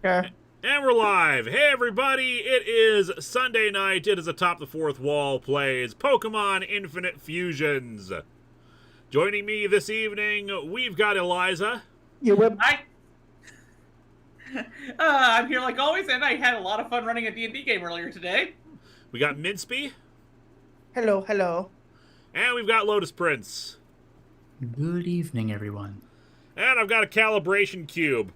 Okay. And we're live. Hey everybody, it is Sunday night. It is Atop the Fourth Wall plays Pokémon Infinite Fusions. Joining me this evening, we've got Eliza. You whip. I'm here like always, and I had a lot of fun running a D&D game earlier today. We got Minspy. Hello, hello. And we've got Lotus Prince. Good evening, everyone. And I've got a calibration cube.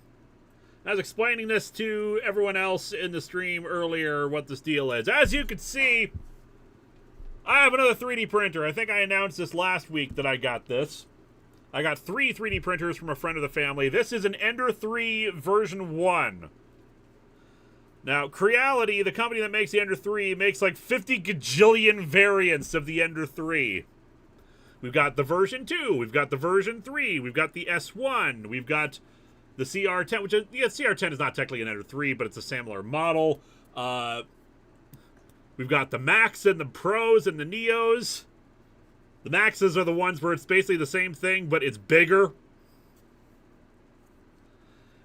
I was explaining this to everyone else in the stream earlier what this deal is. As you can see, I have another 3D printer. I think I announced this last week that I got this. I got 3 3D printers from a friend of the family. This is an Ender 3 version 1. Now, Creality, the company that makes the Ender 3, makes like 50 gajillion variants of the Ender 3. We've got the version 2, we've got the version 3, we've got the S1, we've got the CR10, which is, yeah, CR10 is not technically an Ender 3, but it's a similar model. We've got the Max and the Pros and the Neos. The Maxes are the ones where it's basically the same thing, but it's bigger.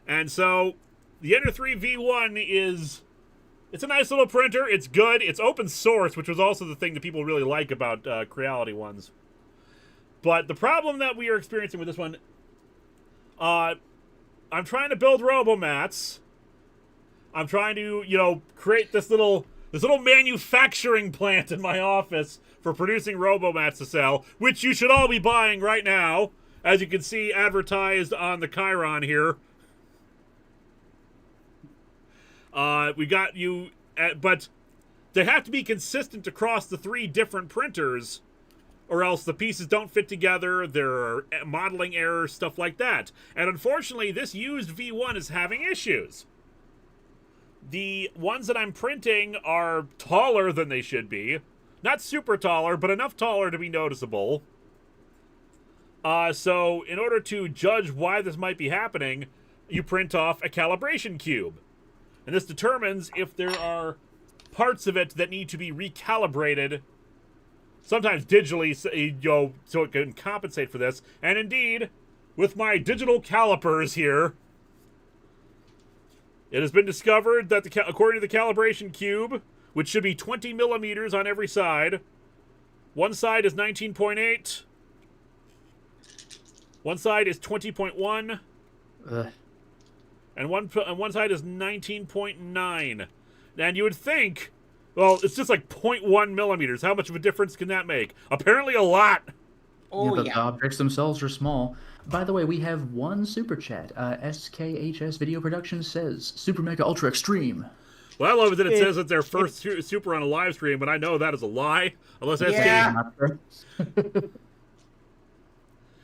And so, the Ender 3 V1 is... It's a nice little printer. It's good. It's open source, which was also the thing that people really like about Creality ones. But the problem that we are experiencing with this one... I'm trying to build Robomats. I'm trying to, you know, create this little manufacturing plant in my office for producing Robomats to sell, which you should all be buying right now, as you can see advertised on the Chiron here. We got you, but they have to be consistent across the 3 different printers, or else the pieces don't fit together, there are modeling errors, stuff like that. And unfortunately, this used V1 is having issues. The ones that I'm printing are taller than they should be. Not super taller, but enough taller to be noticeable. So in order to judge why this might be happening, you print off a calibration cube. And this determines if there are parts of it that need to be recalibrated, sometimes digitally, so it can compensate for this. And indeed, with my digital calipers here, it has been discovered that, according to the calibration cube, which should be 20 millimeters on every side, one side is 19.8, one side is 20.1, and one side is 19.9. And you would think, well, it's just like 0.1 millimeters. How much of a difference can that make? Apparently a lot. Oh, the yeah. objects themselves are small. By the way, we have one super chat. SKHS Video Production says, Super Mega Ultra Extreme. Well, I love it that it says it's their first super on a live stream, but I know that is a lie. Unless that's Yeah.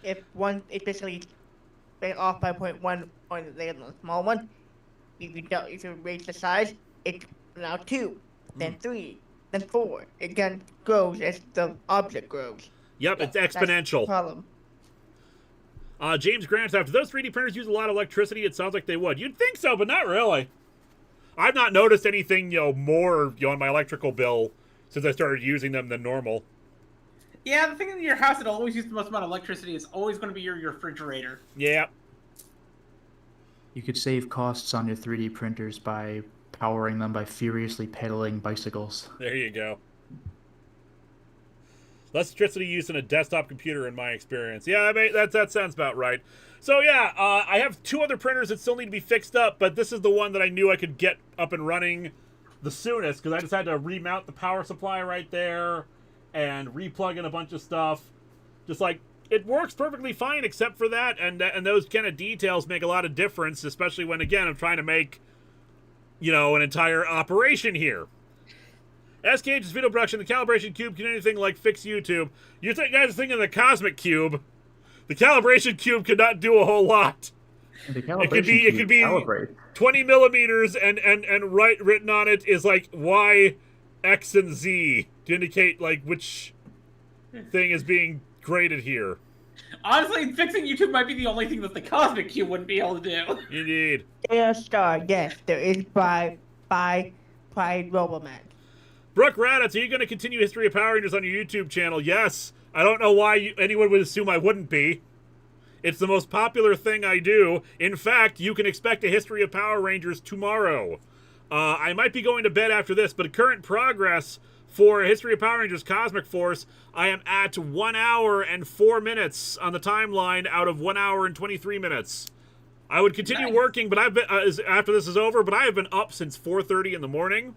It's basically off by 0.1 on the small one. If you raise the size, it's now 2, then 3, then 4. It then grows as the object grows. Yep, it's exponential. That's the problem. James Grant, after those 3D printers use a lot of electricity, it sounds like they would. You'd think so, but not really. I've not noticed anything, more, on my electrical bill since I started using them than normal. Yeah, the thing in your house that always uses the most amount of electricity is always going to be your refrigerator. Yeah. You could save costs on your 3D printers by powering them by furiously pedaling bicycles. There you go. Less electricity used in a desktop computer, in my experience. Yeah, I mean, that sounds about right. So yeah, I have 2 other printers that still need to be fixed up, but this is the one that I knew I could get up and running the soonest, because I just had to remount the power supply right there and replug in a bunch of stuff. Just like, it works perfectly fine except for that, and those kind of details make a lot of difference, especially when, again, I'm trying to make, you know, an entire operation here. SKH's video production, the calibration cube can anything like fix YouTube. You guys are thinking of the cosmic cube. The calibration cube could not do a whole lot. The calibration It could be calibrate. 20 millimeters, and written on it is like Y, X, and Z to indicate like which thing is being graded here. Honestly, fixing YouTube might be the only thing that the Cosmic Cube wouldn't be able to do. Indeed. Star, yes, there is by Roboman. Brooke Raditz, are you going to continue History of Power Rangers on your YouTube channel? Yes. I don't know why anyone would assume I wouldn't be. It's the most popular thing I do. In fact, you can expect a History of Power Rangers tomorrow. I might be going to bed after this, but current progress for History of Power Rangers Cosmic Force, I am at 1 hour and 4 minutes on the timeline out of 1 hour and 23 minutes. I would continue working, but I've been after this is over, but I have been up since 4:30 in the morning.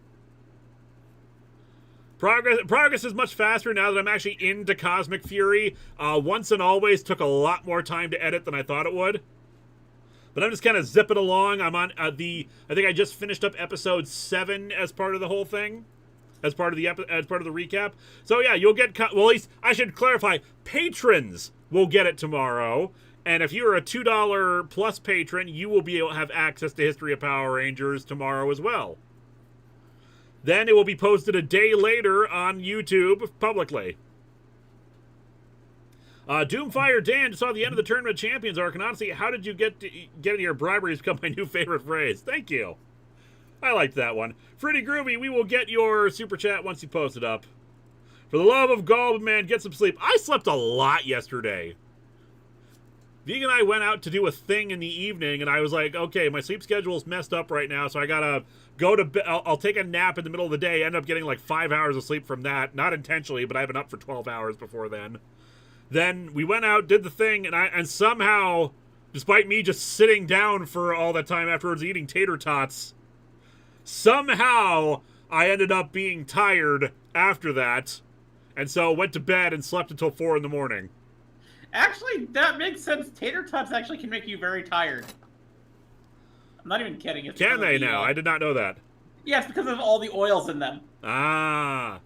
Progress is much faster now that I'm actually into Cosmic Fury. Once and Always took a lot more time to edit than I thought it would. But I'm just kind of zipping along. I'm on I think I just finished up episode 7 as part of the whole thing. As part of the recap. So yeah, you'll get, well, at least I should clarify, patrons will get it tomorrow. And if you're a $2 plus patron, you will be able to have access to History of Power Rangers tomorrow as well. Then it will be posted a day later on YouTube publicly. Doomfire Dan just saw the end of the Tournament of Champions arc, and honestly, how did you get into your bribery has become my new favorite phrase. Thank you. I liked that one. Fruity Groovy, we will get your super chat once you post it up. For the love of God, man, get some sleep. I slept a lot yesterday. Vig and I went out to do a thing in the evening, and I was like, okay, my sleep schedule is messed up right now, so I gotta go to bed. I'll take a nap in the middle of the day, end up getting like 5 hours of sleep from that. Not intentionally, but I've been up for 12 hours before then. Then we went out, did the thing, and somehow, despite me just sitting down for all that time afterwards eating tater tots, somehow I ended up being tired after that, and so went to bed and slept until 4 in the morning. Actually, that makes sense. Tater tots actually can make you very tired. I'm not even kidding. It's Can they now? I did not know that. Yeah, it's because of all the oils in them. Ah.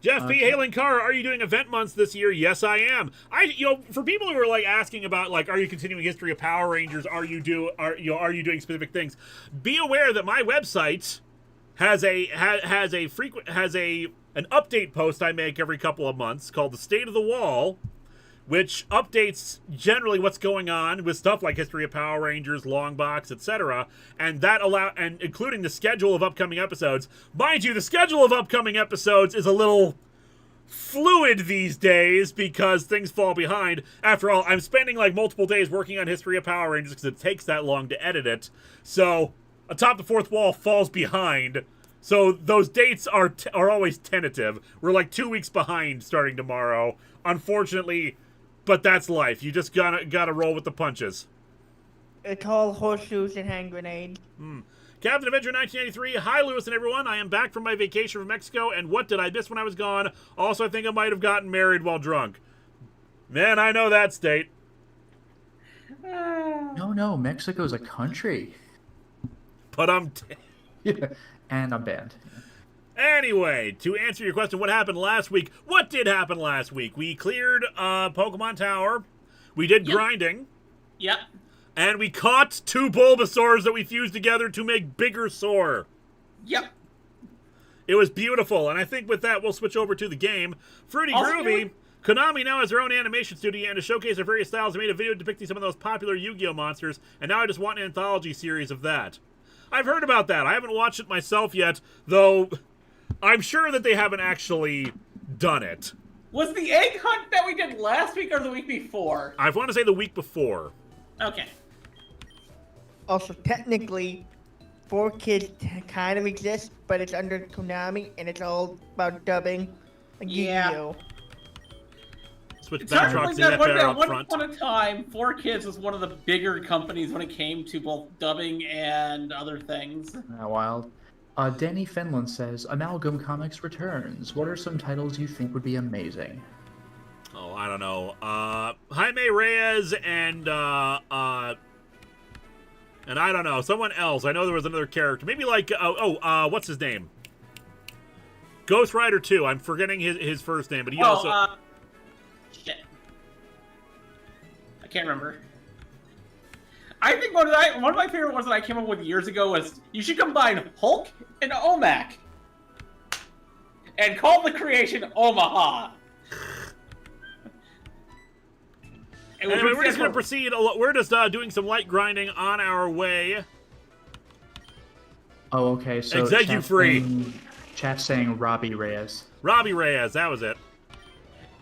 Jeff P. Hey, Linkara, are you doing event months this year? Yes, I am. For people who are like asking about like, are you continuing History of Power Rangers? Are you doing specific things? Be aware that my website has an update post I make every couple of months called The State of the Wall, which updates generally what's going on with stuff like History of Power Rangers, Longbox, etc., and including the schedule of upcoming episodes. Mind you, the schedule of upcoming episodes is a little fluid these days because things fall behind. After all, I'm spending like multiple days working on History of Power Rangers because it takes that long to edit it. So, Atop the Fourth Wall falls behind. So those dates are always tentative. We're like 2 weeks behind starting tomorrow. Unfortunately, but that's life. You just gotta roll with the punches. It's all horseshoes and hand grenades. Captain Avenger 1983, hi Lewis and everyone. I am back from my vacation from Mexico, and what did I miss when I was gone? Also, I think I might have gotten married while drunk. Man, I know that state. No, Mexico's a country. But Yeah, and I'm banned. Anyway, to answer your question, what happened last week? What did happen last week? We cleared Pokemon Tower. We did grinding. Yep. And we caught 2 Bulbasaurs that we fused together to make Biggersaur. Yep. It was beautiful, and I think with that, we'll switch over to the game. Fruity Groovy, Konami now has their own animation studio, and to showcase their various styles, they made a video depicting some of those popular Yu-Gi-Oh! Monsters, and now I just want an anthology series of that. I've heard about that. I haven't watched it myself yet, though I'm sure that they haven't actually done it. Was the egg hunt that we did last week or the week before? I want to say the week before. Okay. Also, technically, 4Kids kind of exists, but it's under Konami, and it's all about dubbing. Like Yeah. Yu-Gi-Oh! Switch It's hard to backdrops believe to that that one, bear at up one front. point in time, 4Kids was one of the bigger companies when it came to both dubbing and other things. Wild. Danny Finland says, Amalgam Comics returns. What are some titles you think would be amazing? Oh, I don't know. Jaime Reyes and I don't know, someone else. I know there was another character. Maybe like what's his name? Ghost Rider 2. I'm forgetting his first name, but he also Shit. I can't remember. I think one of my favorite ones that I came up with years ago was you should combine Hulk and Omak and call the creation Omaha. Anyway, we're just going to proceed. We're just doing some light grinding on our way. Oh, okay, so Execu free. Chat's saying Robbie Reyes. Robbie Reyes, that was it.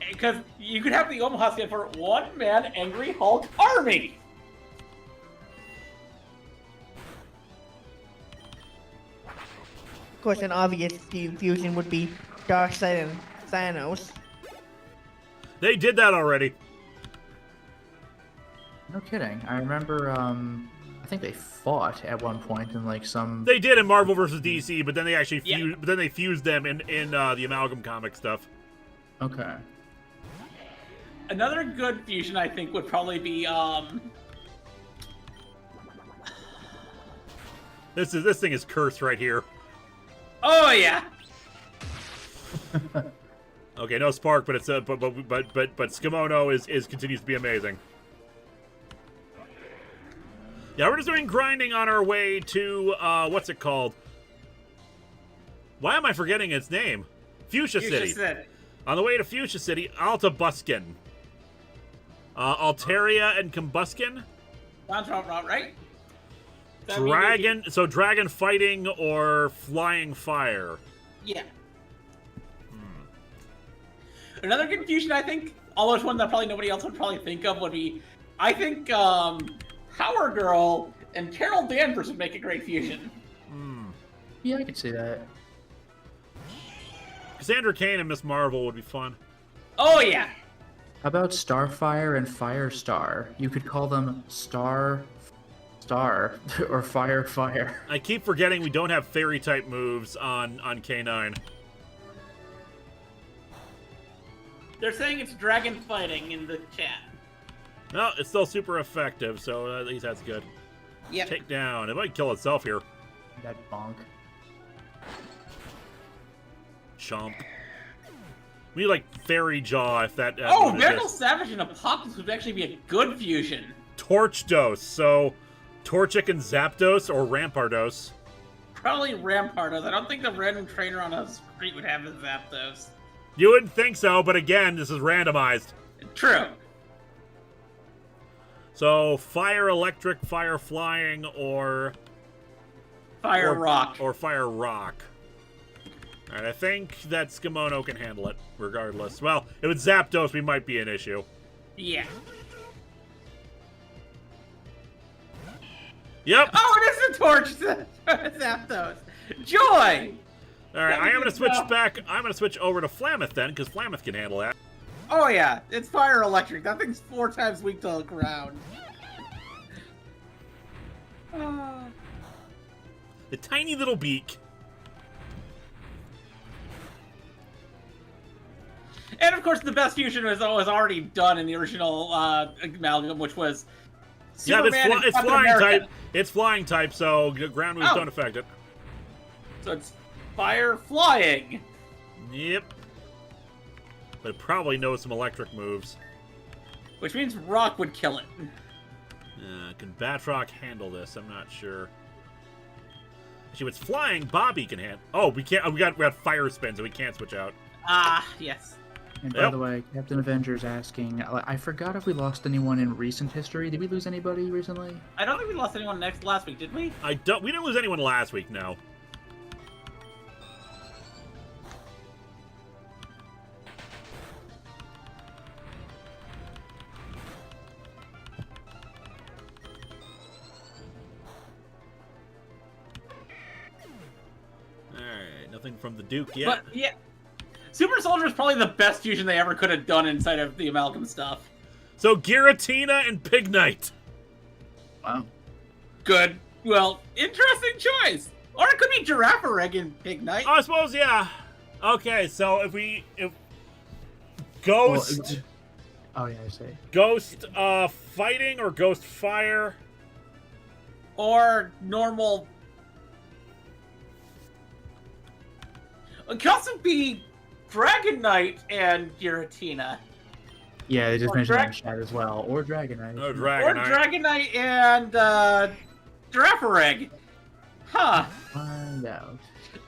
Because you could have the Omaha stand for One Man Angry Hulk Army. Of course, an obvious fusion would be Darkseid and Thanos. They did that already. No kidding. I remember, I think they fought at one point in like some... They did in Marvel vs. DC, but then they actually fused, but then they fused them in the Amalgam comic stuff. Okay. Another good fusion, I think, would probably be This thing is cursed right here. Oh yeah. Okay, no spark, but it's but Skimono is continues to be amazing. Yeah, we're just doing grinding on our way to what's it called? Why am I forgetting its name? Fuchsia City. On the way to Fuchsia City, Alta Buskin. Altaria and Combuskin? Sounds about right. So dragon fighting or flying fire? Yeah. Another good fusion, I think, almost one that probably nobody else would probably think of, would be, I think, Power Girl and Carol Danvers would make a great fusion. Yeah, I could see that. Cassandra Cain and Miss Marvel would be fun. Oh, yeah. How about Starfire and Firestar? You could call them Star or Fire. I keep forgetting we don't have fairy type moves on K9. They're saying it's dragon fighting in the chat. No, it's still super effective, so at least that's good. Yep. Take down. It might kill itself here. That bonk. Chomp. We need like Fairy Jaw if that. Oh, Vandal Savage and Apocalypse would actually be a good fusion. Torch Dose. So, Torchic and Zapdos or Rampardos. Probably Rampardos. I don't think the random trainer on a street would have a Zapdos. You wouldn't think so, but again, this is randomized. True. So, Fire Electric, Fire Flying, or... Fire Rock. Or Fire Rock. Alright, I think that Skimono can handle it, regardless. Well, if it's Zapdos, we might be an issue. Yeah. Yep! Oh, it is a Torch Zapdos! Joy! Alright, I'm gonna switch back. I'm gonna switch over to Flameth then, because Flameth can handle that. Oh yeah, it's Fire Electric. That thing's 4 times weak to the ground. The tiny little beak. And of course, the best fusion was already done in the original Amalgam, which was Superman but it's and Captain flying America. type. It's flying type, so ground moves don't affect it. So it's Fire Flying. Yep. But it probably knows some electric moves. Which means Rock would kill it. Can Batroc handle this? I'm not sure. Actually, if it's flying, Bobby can handle. Oh, we can't. We got fire spin, so we can't switch out. Ah, yes. And by the way, Captain Avenger's asking, I forgot if we lost anyone in recent history. Did we lose anybody recently? I don't think we lost anyone last week, did we? We didn't lose anyone last week, no. Nothing from the Duke yet. But yeah, Super Soldier is probably the best fusion they ever could have done inside of the Amalgam stuff. So Giratina and Pignite. Wow. Good. Well, interesting choice. Or it could be Girafarig and Pignite. Oh, I suppose, yeah. Okay, so if Ghost, Oh yeah, I see. Ghost fighting or Ghost fire. Or normal. It could also be Dragonite and Giratina. Yeah, they just Or mentioned that in chat as well. Or Dragonite. Oh, Or Dragonite. Dragonite and Girafarig. Huh. Find out.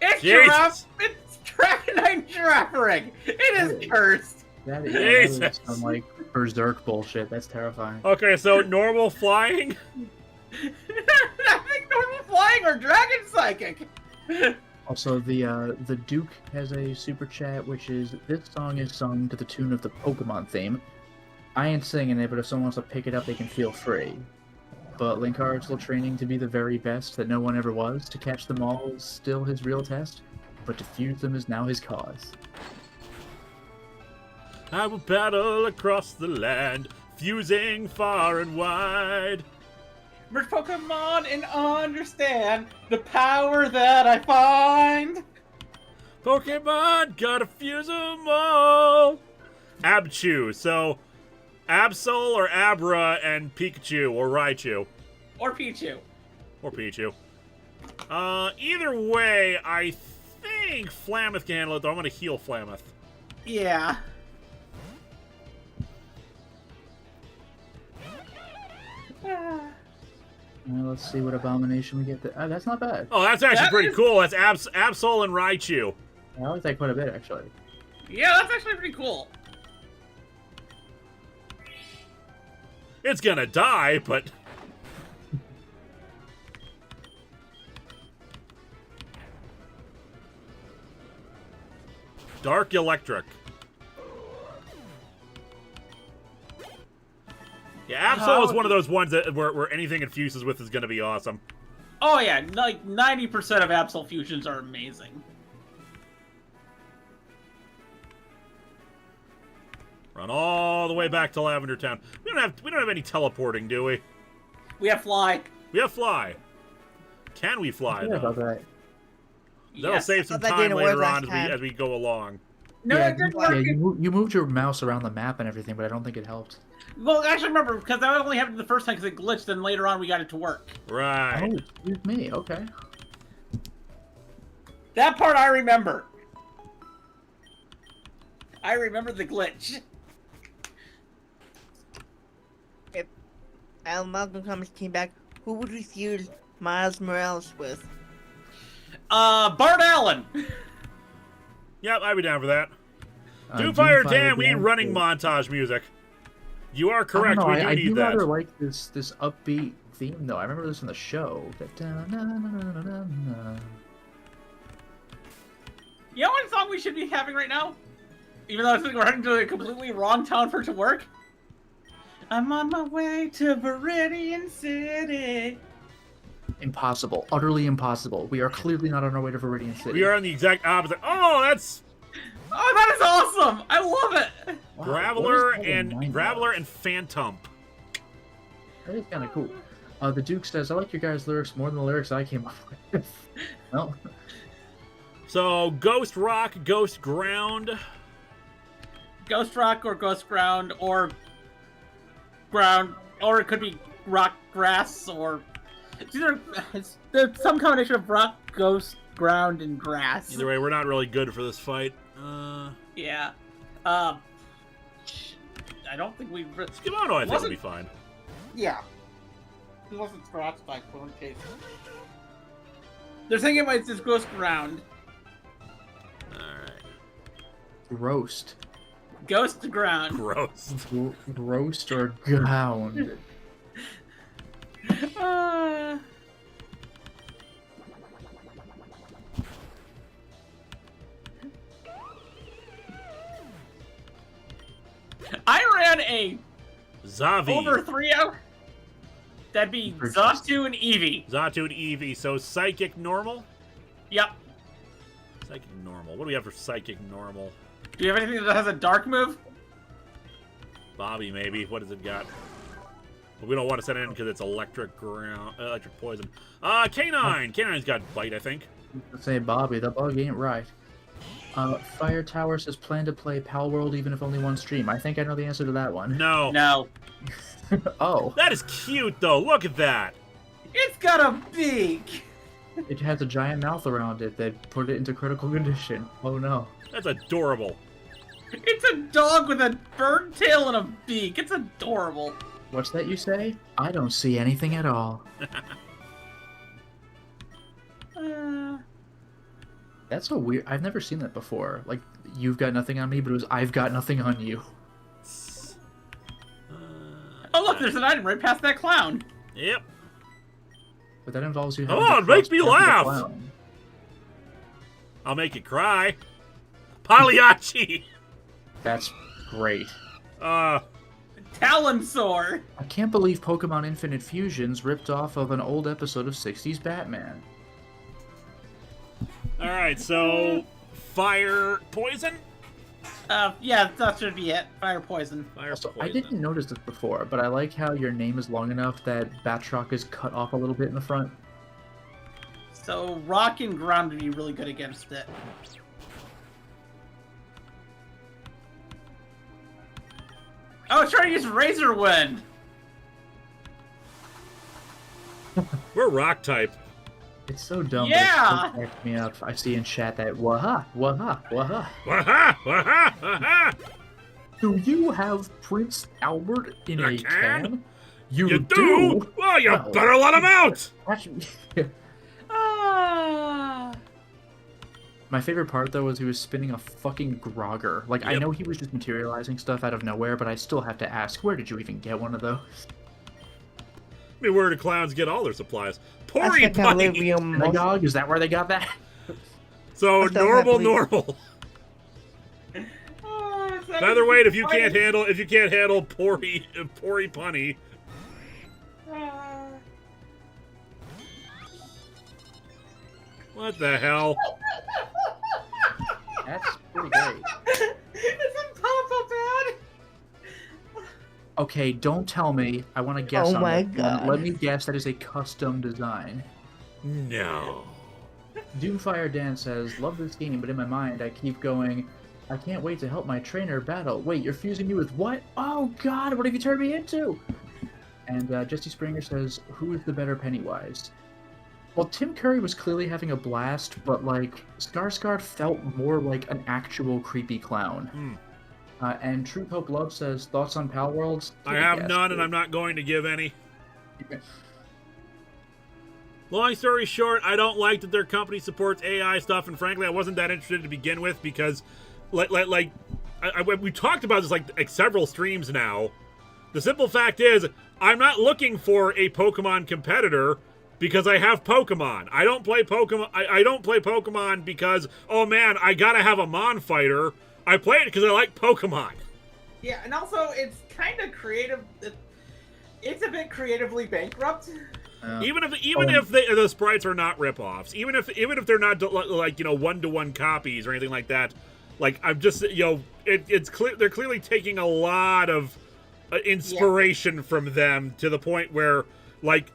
It's Jesus. It's Dragonite and Girafarig. It is cursed. That is Jesus. some like berserk bullshit. That's terrifying. Okay, so normal flying. I think normal flying or dragon psychic. Also, the Duke has a super chat, which is this song is sung to the tune of the Pokemon theme. I ain't singing it, but if someone wants to pick it up, they can feel free. But Linkara still training to be the very best that no one ever was. To catch them all is still his real test, but to fuse them is now his cause. I will battle across the land, fusing far and wide. Merge Pokemon and understand the power that I find. Pokemon, gotta fuse them all. Abchu, so Absol or Abra and Pikachu or Raichu. Or Pichu. Or Pichu. Either way, I think Flameth can handle it, though I'm gonna heal Flameth. Yeah. Let's see what abomination we get. That's not bad. Oh, that's actually That pretty is- cool. That's Absol and Raichu. I like that quite a bit, actually. Yeah, that's actually pretty cool. It's gonna die, but... Dark Electric. Yeah, Absol is one of those ones that where anything it fuses with is gonna be awesome. Oh yeah, like 90% of Absol fusions are amazing. Run all the way back to Lavender Town. We don't have any teleporting, do we? We have Fly. We have Fly. Can we fly Yeah, though? about that. That'll Yes. save some Thought that time didn't work later on last time. as we go along. No, yeah, it didn't yeah, work. you moved your mouse around the map and everything, but I don't think it helped. Well, actually, remember, because that only happened the first time because it glitched, then later on we got it to work. Right. Oh, excuse me. Okay. That part I remember. I remember the glitch. If Amalgam Comics came back, who would we fuse Miles Morales with? Bart Allen. Yep, I'd be down for that. Doomfire Dam, we need running montage music. You are correct, we do I need do that. rather like this upbeat theme, though. I remember this in the show. You know what song we should be having right now? Even though I think we're heading to a completely wrong town for it to work. I'm on my way to Viridian City. Impossible. Utterly impossible. We are clearly not on our way to Viridian City. We are on the exact opposite. Oh, that's Oh, that is awesome! I love it! Wow, Graveler what is and that in Graveler and Phantom. That is kind of cool. The Duke says, I like your guys' lyrics more than the lyrics I came up with. Well, So Ghost Rock, Ghost Ground. Ghost Rock or Ghost Ground or Ground, or it could be Rock Grass or there's some combination of Rock, Ghost, Ground, and Grass. Either way, we're not really good for this fight. Yeah. I don't think we. Skimono, I think, will Wasn't- be fine. Yeah. It wasn't scratch back for one case. They're thinking about it's just Ghost Ground. Alright. roast. Ghost Ground. Gross. Roast or ground. I ran a Zavi. over 3 hour. That'd be Zatu and Eevee. Zatu and Eevee. So Psychic normal? Yep. Psychic normal. What do we have for psychic normal? Do you have anything that has a dark move? Bobby, maybe. What does it got? But we don't want to set it in because it's electric poison. Canine! Canine's got bite, I think. Let's say Bobby, the bug ain't right. Fire Tower says plan to play Pal World even if only one stream. I think I know the answer to that one. No. No. Oh. That is cute, though. Look at that. It's got a beak! It has a giant mouth around it that put it into critical condition. Oh no. That's adorable. It's a dog with a bird tail and a beak. It's adorable. What's that you say? I don't see anything at all. That's so weird. I've never seen that before. Like, you've got nothing on me, but it was I've got nothing on you. Oh look, there's an item right past that clown. Yep. But that involves you. Oh, it makes me laugh. I'll make you cry. Pagliacci. That's great. Talonsaur. I can't believe Pokemon Infinite Fusions ripped off of an old episode of 60s Batman. Alright, so fire poison? Yeah, that should be it. Fire poison. Fire Also, poison. I didn't notice this before, but I like how your name is long enough that Batroc is cut off a little bit in the front. So rock and ground would be really good against it. Oh, it's trying to use Razor Wind. We're rock type. It's so dumb. Yeah! But it cracks me up. I see in chat that waha, waha, waha. Waha! Waha! Waha! Do you have Prince Albert in I a can. can? You You do? do? Well, you better let him out! Actually, Ah. my favorite part, though, was he was spinning a fucking Grogger. Like, I Yep. know he was just materializing stuff out of nowhere, but I still have to ask, where did you even get one of those? I mean, where do clowns get all their supplies? That's Pori the bunny! Calibrium most- Synagogue? Is that where they got that? So, That's the heavily- normal. Featherweight, if you can't handle Pori punny. What the hell? That's pretty great. Isn't Papa bad? Okay, don't tell me. I want to guess Oh on my that. God. Let me guess that is a custom design. No. Doomfire Dan says, love this game, but in my mind I keep going, I can't wait to help my trainer battle. Wait, you're fusing me with what? Oh god, what have you turned me into? And Jesse Springer says, who is the better Pennywise? Well, Tim Curry was clearly having a blast, but like, Skarsgård felt more like an actual creepy clown. And Truth Hope Love says, thoughts on Pal Worlds? I have none, and I'm not going to give any. Long story short, I don't like that their company supports AI stuff, and frankly, I wasn't that interested to begin with because, we talked about this like several streams now. The simple fact is, I'm not looking for a Pokemon competitor because I have Pokemon. I don't play Pokemon. I don't play Pokemon because, oh man, I gotta have a Mon fighter. I play it because I like Pokemon. Yeah, and also it's kind of creative. It's a bit creatively bankrupt. Even if the sprites are not ripoffs, even if they're not like one-to-one copies or anything like that, like I'm just it's clear they're clearly taking a lot of inspiration from them to the point where like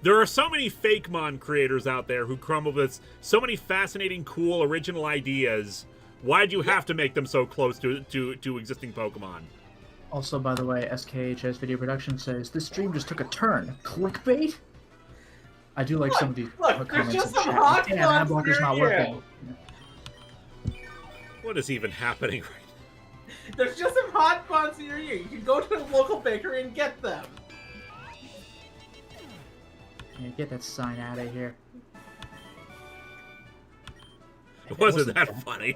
there are so many fake Mon creators out there who come up with so many fascinating, cool, original ideas. Why'd you have to make them so close to existing Pokemon? Also, by the way, SKHS Video Production says, this stream just took a turn. Clickbait? I do like some of these Look, there's comments just in some chat. hot Damn, ad buns blocker's not near you. working. What is even happening right There's just some hot buns near you. You can go to a local bakery and get them. Yeah, get that sign out of here. It wasn't that funny.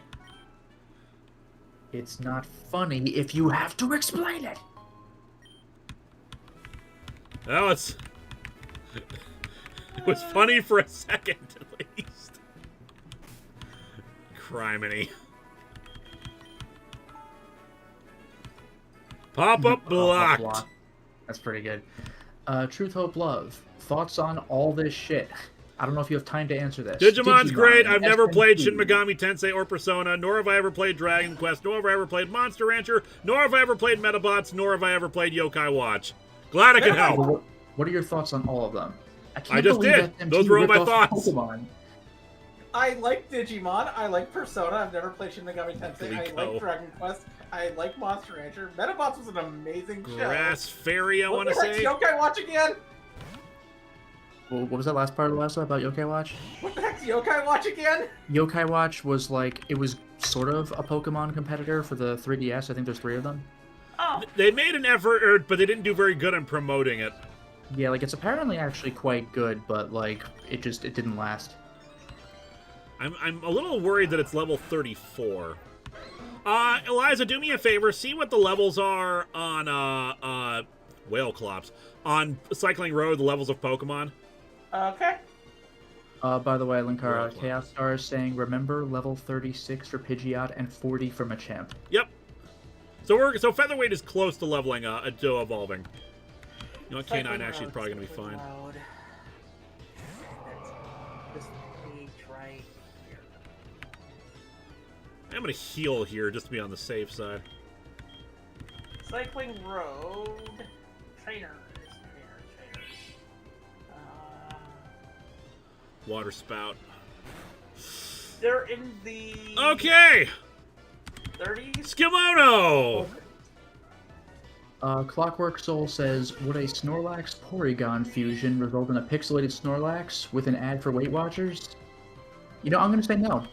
It's not funny if you have to explain it. Well, it was funny for a second, at least. Criminy. Pop-up blocked. That's pretty good. Truth, Hope, Love. Thoughts on all this shit? I don't know if you have time to answer this. Digimon's great. I've never played SMT. Shin Megami Tensei or Persona, nor have I ever played Dragon Quest, nor have I ever played Monster Rancher, nor have I ever played Metabots, nor have I ever played Yokai Watch. Glad I can help. What are your thoughts on all of them? I just did. Those were all my thoughts. Pokemon. I like Digimon. I like Persona. I've never played Shin Megami Tensei. I Rico. like Dragon Quest. I like Monster Rancher. Metabots was an amazing show. Grass Fairy, I want to What the heck's say. Yokai Watch again? What was that last part of the last one about Yokai Watch? What the heck's Yokai Watch again? Yokai Watch was like, it was sort of a Pokemon competitor for the 3DS. I think there's 3 of them. Oh. They made an effort, but they didn't do very good on promoting it. Yeah, like it's apparently actually quite good, but like it didn't last. I'm a little worried that it's level 34. Eliza, do me a favor. See what the levels are on Whale Clops. On Cycling Road, the levels of Pokemon. Okay. By the way, Linkara, Right. Chaos Star is saying, remember level 36 for Pidgeot and 40 for Machamp. Yep. So Featherweight is close to leveling to evolving. You know what, K9 actually is probably going to be fine. This page right here. I'm going to heal here just to be on the safe side. Cycling Road. Trainers. Water Spout. They're in the Okay! 30s. Skimono! Clockwork Soul says, would a Snorlax Porygon fusion result in a pixelated Snorlax with an ad for Weight Watchers? You know, I'm gonna say no.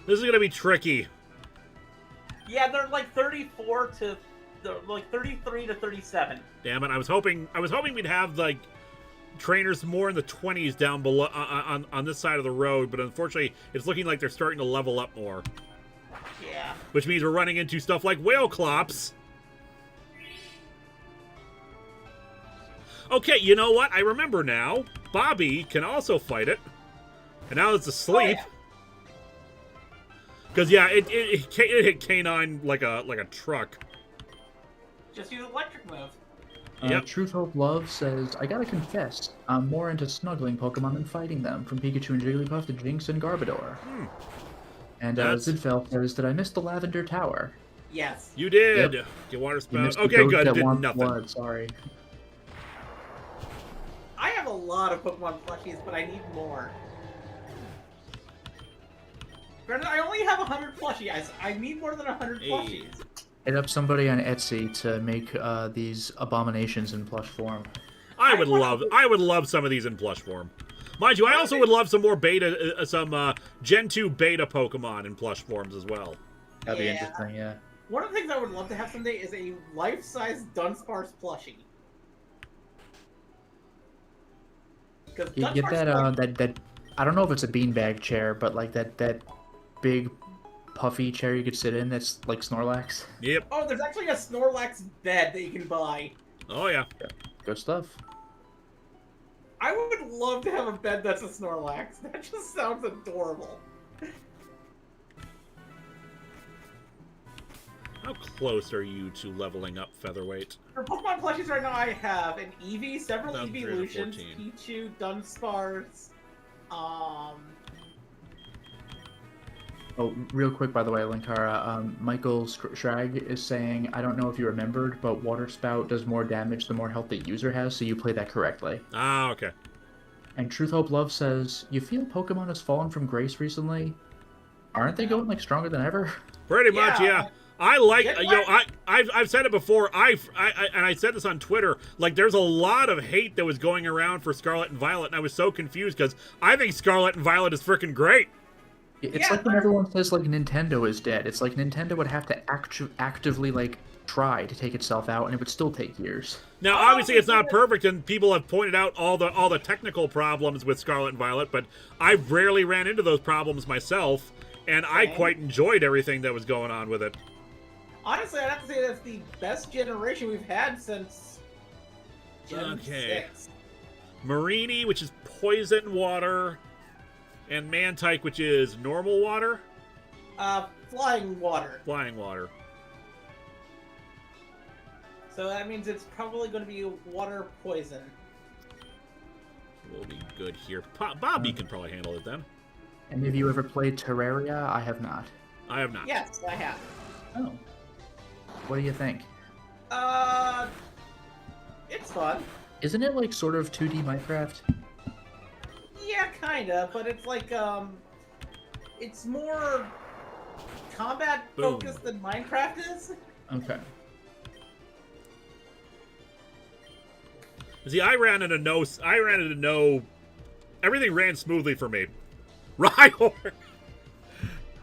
This is going to be tricky. Yeah, they're like 34 to they're like 33 to 37. Damn it! I was hoping we'd have like trainers more in the 20s down below on this side of the road, but unfortunately, it's looking like they're starting to level up more. Yeah. Which means we're running into stuff like Whale Clops. Okay, you know what? I remember now. Bobby can also fight it, and now it's asleep. Because it hit K9 like a truck. Just use electric move. Yep. Truth Hope Love says, I gotta confess, I'm more into snuggling Pokemon than fighting them, from Pikachu and Jigglypuff to Jinx and Garbodor. And Zidfel says, did I miss the Lavender Tower? Yes. You did. Yep. Get water You spout. missed the Okay, goat good. that Did wants nothing. blood, sorry. I have a lot of Pokemon plushies, but I need more. Granted, I only have 100 plushies. I need more than 100 plushies. Hit up somebody on Etsy to make these abominations in plush form. I would love some of these in plush form. Mind you, I also would love some more beta, some Gen 2 beta Pokemon in plush forms as well. That'd be interesting, yeah. One of the things I would love to have someday is a life-size Dunsparce plushie. You get that I don't know if it's a beanbag chair, but like that big puffy chair you could sit in that's like Snorlax. Yep. Oh, there's actually a Snorlax bed that you can buy. Oh yeah. Good stuff. I would love to have a bed that's a Snorlax. That just sounds adorable. How close are you to leveling up Featherweight? For Pokemon plushies right now, I have an Eevee, several 1,314. Eeveelutions, Pichu, Dunsparce, Oh, real quick, by the way, Linkara, Michael Shrag is saying, I don't know if you remembered, but Water Spout does more damage the more health the user has, so you play that correctly. Ah, okay. And Truth Hope Love says, you feel Pokemon has fallen from grace recently? Aren't they going, like, stronger than ever? Pretty much, yeah. I like, I've said it before. And I said this on Twitter. Like, there's a lot of hate that was going around for Scarlet and Violet, and I was so confused because I think Scarlet and Violet is freaking great. It's like when everyone says, like, Nintendo is dead. It's like Nintendo would have to actively, like, try to take itself out, and it would still take years. Now, obviously, it's not perfect, and people have pointed out all the technical problems with Scarlet and Violet, but I've rarely ran into those problems myself, and I quite enjoyed everything that was going on with it. Honestly, I'd have to say that's the best generation we've had since Gen 6. Marini, which is poison water, and Mantike, which is normal water? Flying water. Flying water. So that means it's probably going to be water poison. We'll be good here. Bobby can probably handle it then. And have you ever played Terraria? I have not. I have not. Yes, I have. Oh. What do you think? It's fun. Isn't it like sort of 2D Minecraft? Yeah, kinda, but it's like, it's more combat focused than Minecraft is. Okay. See, I ran into no. Everything ran smoothly for me. Rhyhorn.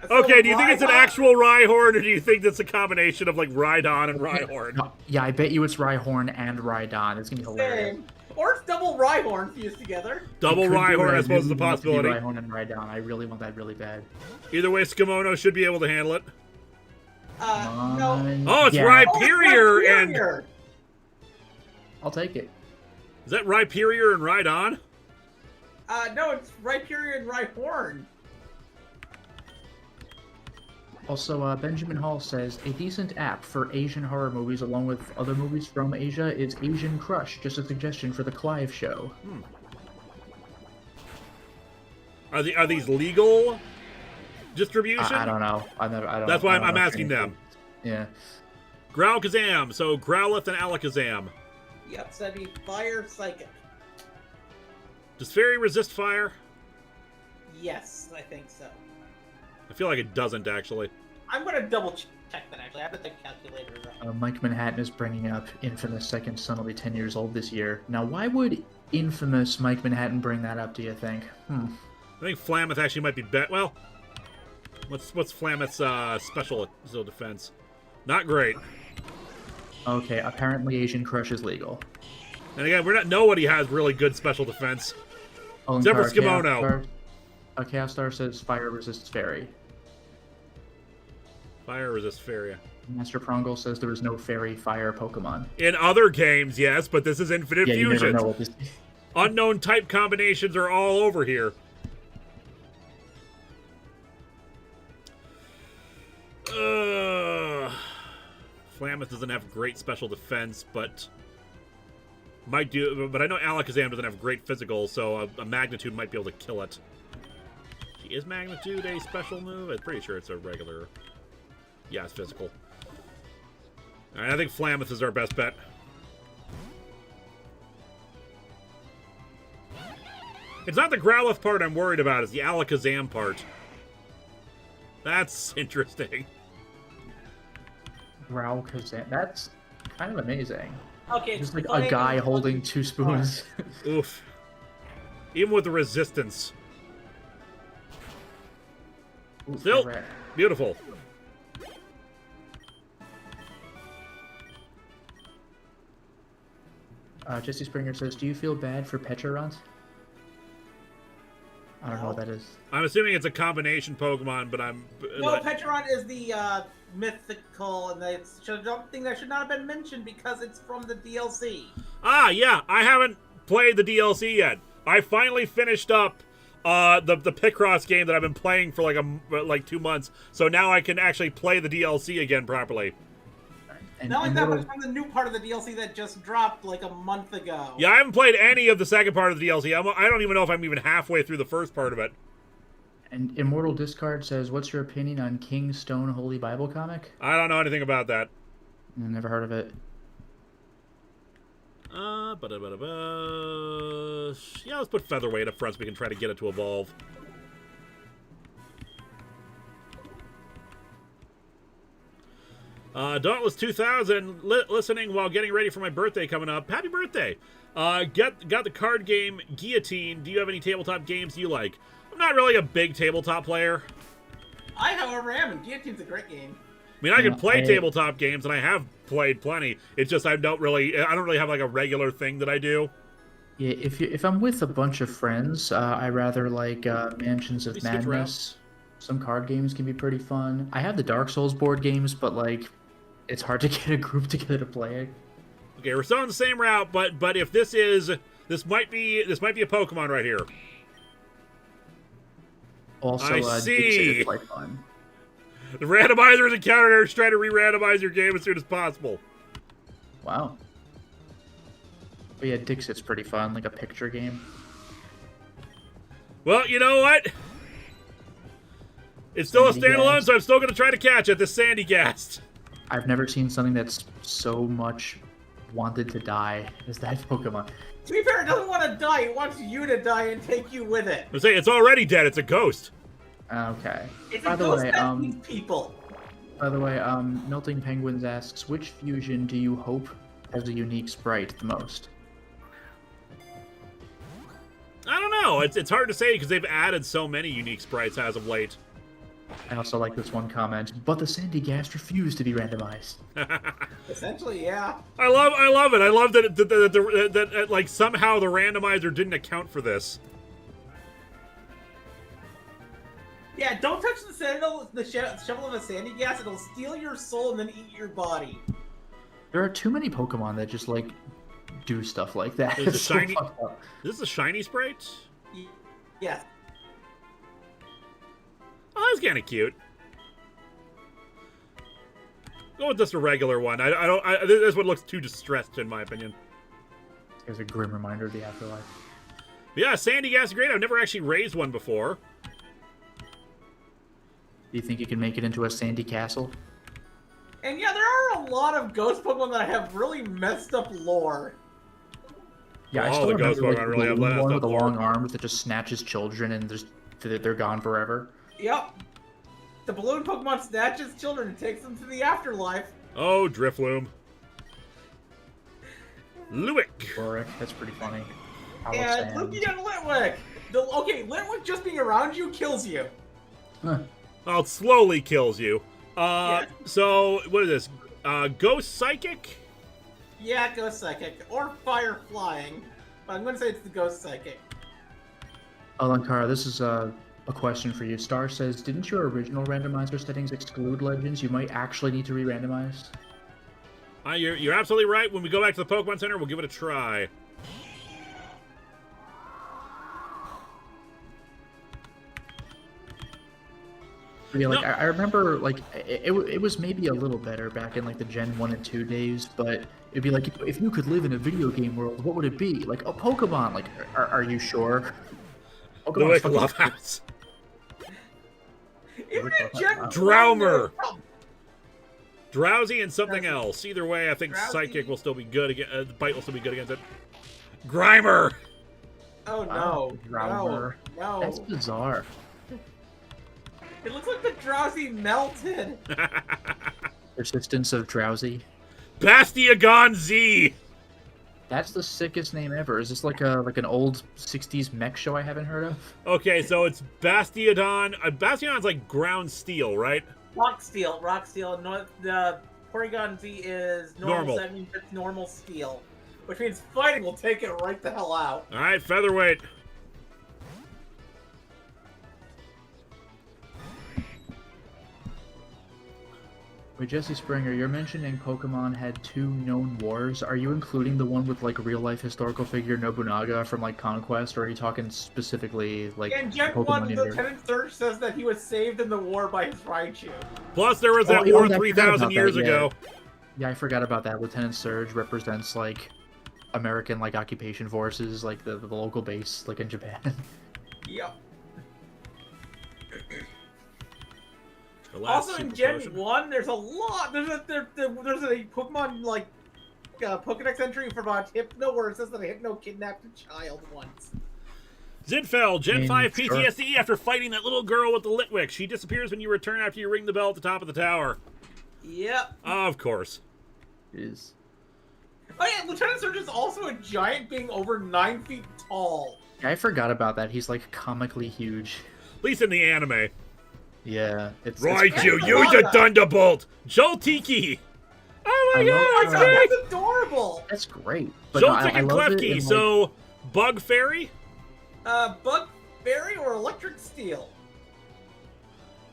Okay, do you think it's an actual Rhyhorn, or do you think that's a combination of like Rhydon and Rhyhorn? No, yeah, I bet you it's Rhyhorn and Rhydon. It's gonna be hilarious. Same. Or it's double Rhyhorn fused together. Double Rhyhorn, I suppose, is a possibility. Rhyhorn and Rhydon. I really want that really bad. Either way, Skimono should be able to handle it. No. Oh, it's yeah. Rhyperior and. I'll take it. Is that Rhyperior and Rhydon? No, it's Rhyperior and Rhyhorn. Also, Benjamin Hall says, a decent app for Asian horror movies along with other movies from Asia is Asian Crush. Just a suggestion for the Clive show. Are these legal distribution? I don't know. I don't. That's why I'm asking them. Yeah. Growlkazam. So Growlithe and Alakazam. Yep, so that'd be Fire Psychic. Does Fairy resist fire? Yes, I think so. I feel like it doesn't, actually. I'm going to double check that, actually. I have the calculator. Mike Manhattan is bringing up Infamous Second Son will be 10 years old this year. Now, why would Infamous Mike Manhattan bring that up, do you think? I think Flameth actually might be better. Well, what's Flameth's special defense? Not great. Okay, apparently Asian Crush is legal. And again, nobody has really good special defense. Except for Skimono. Chaos Star says fire resists fairy. Fire resists fairy. Master Prongle says there is no fairy fire Pokemon. In other games, yes, but this is Infinite Fusions. You never know what this... Unknown type combinations are all over here. Flameth doesn't have great special defense, but might do. But I know Alakazam doesn't have great physical, so a Magnitude might be able to kill it. Is Magnitude a special move? I'm pretty sure it's a regular. Yeah, it's physical. All right, I think Flameth is our best bet. It's not the Growlithe part I'm worried about. It's the Alakazam part. That's interesting. Growlkazam. That's kind of amazing. Okay, just like a guy holding 2 spoons. Oof. Even with the resistance. Ooh, still beautiful. Jesse Springer says, do you feel bad for Pecharunt? I don't know what that is. I'm assuming it's a combination Pokemon, but I'm... No, Pecharunt is the mythical, and it's something that should not have been mentioned because it's from the DLC. Ah, yeah, I haven't played the DLC yet. I finally finished up the Picross game that I've been playing for like 2 months, so now I can actually play the DLC again properly. Not only that, but it's from the new part of the DLC that just dropped like a month ago. Yeah, I haven't played any of the second part of the DLC. I don't even know if I'm even halfway through the first part of it. And Immortal Discard says, what's your opinion on King Stone Holy Bible comic? I don't know anything about that. I've never heard of it. Yeah, let's put Featherweight up front so we can try to get it to evolve. Dauntless 2000, listening while getting ready for my birthday coming up. Happy birthday! Got the card game Guillotine. Do you have any tabletop games you like? I'm not really a big tabletop player. I, however, am, and Guillotine's a great game. I mean, I can play tabletop games, and I have played plenty. It's just I don't really have like a regular thing that I do. Yeah, if I'm with a bunch of friends, I rather like Mansions of Madness. Some card games can be pretty fun. I have the Dark Souls board games, but like, it's hard to get a group together to play it. Okay, we're still on the same route, but if this might be a Pokemon right here. Also, I see. Quite fun. The randomizer is encountered. Try to re-randomize your game as soon as possible. Wow. But yeah, Dixit's pretty fun, like a picture game. Well, you know what? It's still a standalone, so I'm still going to try to catch it, the Sandy Gast. I've never seen something that's so much wanted to die as that Pokemon. To be fair, it doesn't want to die. It wants you to die and take you with it. I say it's already dead. It's a ghost. Okay. It's a ghost that needs people. By the way, Melting Penguins asks, which fusion do you hope has a unique sprite the most? I don't know. It's hard to say because they've added so many unique sprites as of late. I also like this one comment, but the Sandy Gast refused to be randomized. Essentially, yeah. I love it. I love that like somehow the randomizer didn't account for this. Yeah, don't touch the Sentinel, the shovel of a Sandy Gas. It'll steal your soul and then eat your body. There are too many Pokemon that just like do stuff like that. Is It's a shiny? so fucked up. Is this a shiny sprite? Yes. Oh, that's kind of cute. Go with just a regular one. This one looks too distressed, in my opinion. It's a grim reminder of the afterlife. But yeah, Sandy Gas is great. I've never actually raised one before. Do you think you can make it into a Sandy Castle? And yeah, there are a lot of ghost Pokemon that have really messed up lore. Yeah, I All still the remember ghost like, Pokemon the really have balloon messed one up with the lore. long arms that just snatches children and they're gone forever. Yep. The balloon Pokemon snatches children and takes them to the afterlife. Oh, Drifloom. Luick. Boric, that's pretty funny. And looking at Litwick. Okay, Litwick just being around you kills you. Huh. Well, it slowly kills you. Yeah. So, what is this? Ghost Psychic? Yeah, Ghost Psychic. Or Fire Flying. But I'm going to say it's the Ghost Psychic. Linkara, this is a question for you. Star says, didn't your original randomizer settings exclude legends? You might actually need to re-randomize. You're absolutely right. When we go back to the Pokemon Center, we'll give it a try. Yeah, like No. I remember, like it was maybe a little better back in like the Gen 1 and 2 days, but it'd be like if you could live in a video game world, what would it be? Like a Pokemon. Like, are you sure? Luick fucking- Lovehouse. Even in Gen 1, Drowmer. oh, Drowsy and something else. Either way, I think Drowsy. Psychic will still be good against. Bite will still be good against it. Grimer. Oh no. Drowmer. No. That's bizarre. It looks like the Drowsy melted. Persistence of Drowsy. Bastiagon Z. That's the sickest name ever. Is this like an old 60s mech show I haven't heard of? Okay, so it's Bastiodon. Bastiodon's like ground steel, right? Rock Steel. No, the Porygon Z is Normal. normal. So that means it's normal steel. Which means fighting will take it right the hell out. All right, Featherweight. Wait, Jesse Springer, you're mentioning Pokemon had 2 known wars. Are you including the one with like real life historical figure Nobunaga from like Conquest, or are you talking specifically like In Gen Pokemon 1, India? Lieutenant Surge says that he was saved in the war by his Raichu. Plus, there was that Oh, yeah, war I forgot 3,000 about years that, yeah. ago. Yeah, I forgot about that. Lieutenant Surge represents like American like occupation forces, like the local base, like in Japan. Yep. The last Also in super Gen potion. 1, there's a lot. There's a Pokemon like Pokedex entry for about Hypno where it says that a Hypno kidnapped a child once. Zinfell, Gen 5 sure. PTSD after fighting that little girl with the Litwick. She disappears when you return after you ring the bell at the top of the tower. Yep. Of course. Is Oh yeah, Lieutenant Surge is also a giant being over 9 feet tall. I forgot about that. He's like comically huge. At least in the anime. Yeah, it's Raichu, It's use a Manga. Thunderbolt! Joltiki! Oh my I love- god, Oh it's my great! god, that's adorable! That's great. But no, Joltik I and love it Klefki, in, like- so Bug Fairy? Bug Fairy or Electric Steel?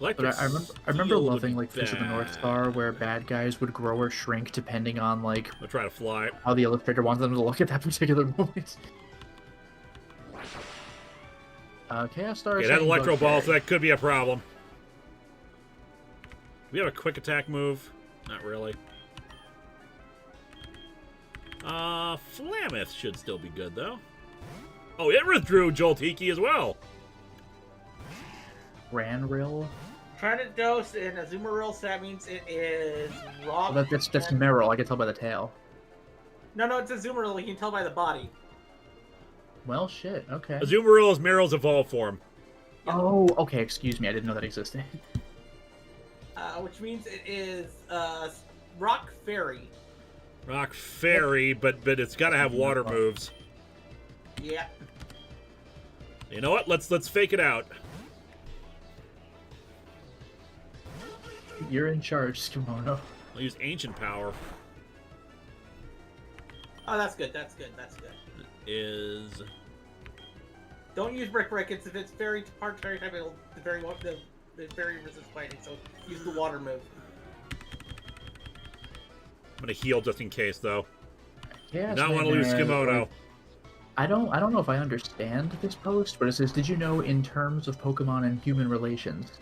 Electric But I remember Steel would loving be like Fist of the North bad. Star, where bad guys would grow or shrink depending on like I'll try to fly. how the illustrator wanted them to look at that particular moment. Chaos Star. Okay, is that saying Electro Bug Ball, Fairy. so that could be a problem. We have a quick attack move? Not really. Flameth should still be good, though. Oh, it withdrew Joltiki as well. Ranril? Trinidos and Azumarill, so that means it is rock. Oh, that's Meryl. I can tell by the tail. No, it's Azumarill. You can tell by the body. Well, shit. Okay. Azumarill is Meryl's evolved form. Oh, okay. Excuse me. I didn't know that existed. Which means it is Rock Fairy. Rock Fairy, but it's got to have water moves. Yeah. You know what? Let's fake it out. You're in charge, Kimono. I'll use Ancient Power. Oh, that's good. That's good. Is Don't use Brick. It's if it's very hard fairy type, it'll the very resist fighting. So use the water move. I'm gonna heal just in case, though. Yeah. Not want to lose Kimono. I don't know if I understand this post, but it says, did you know in terms of Pokemon and human relations,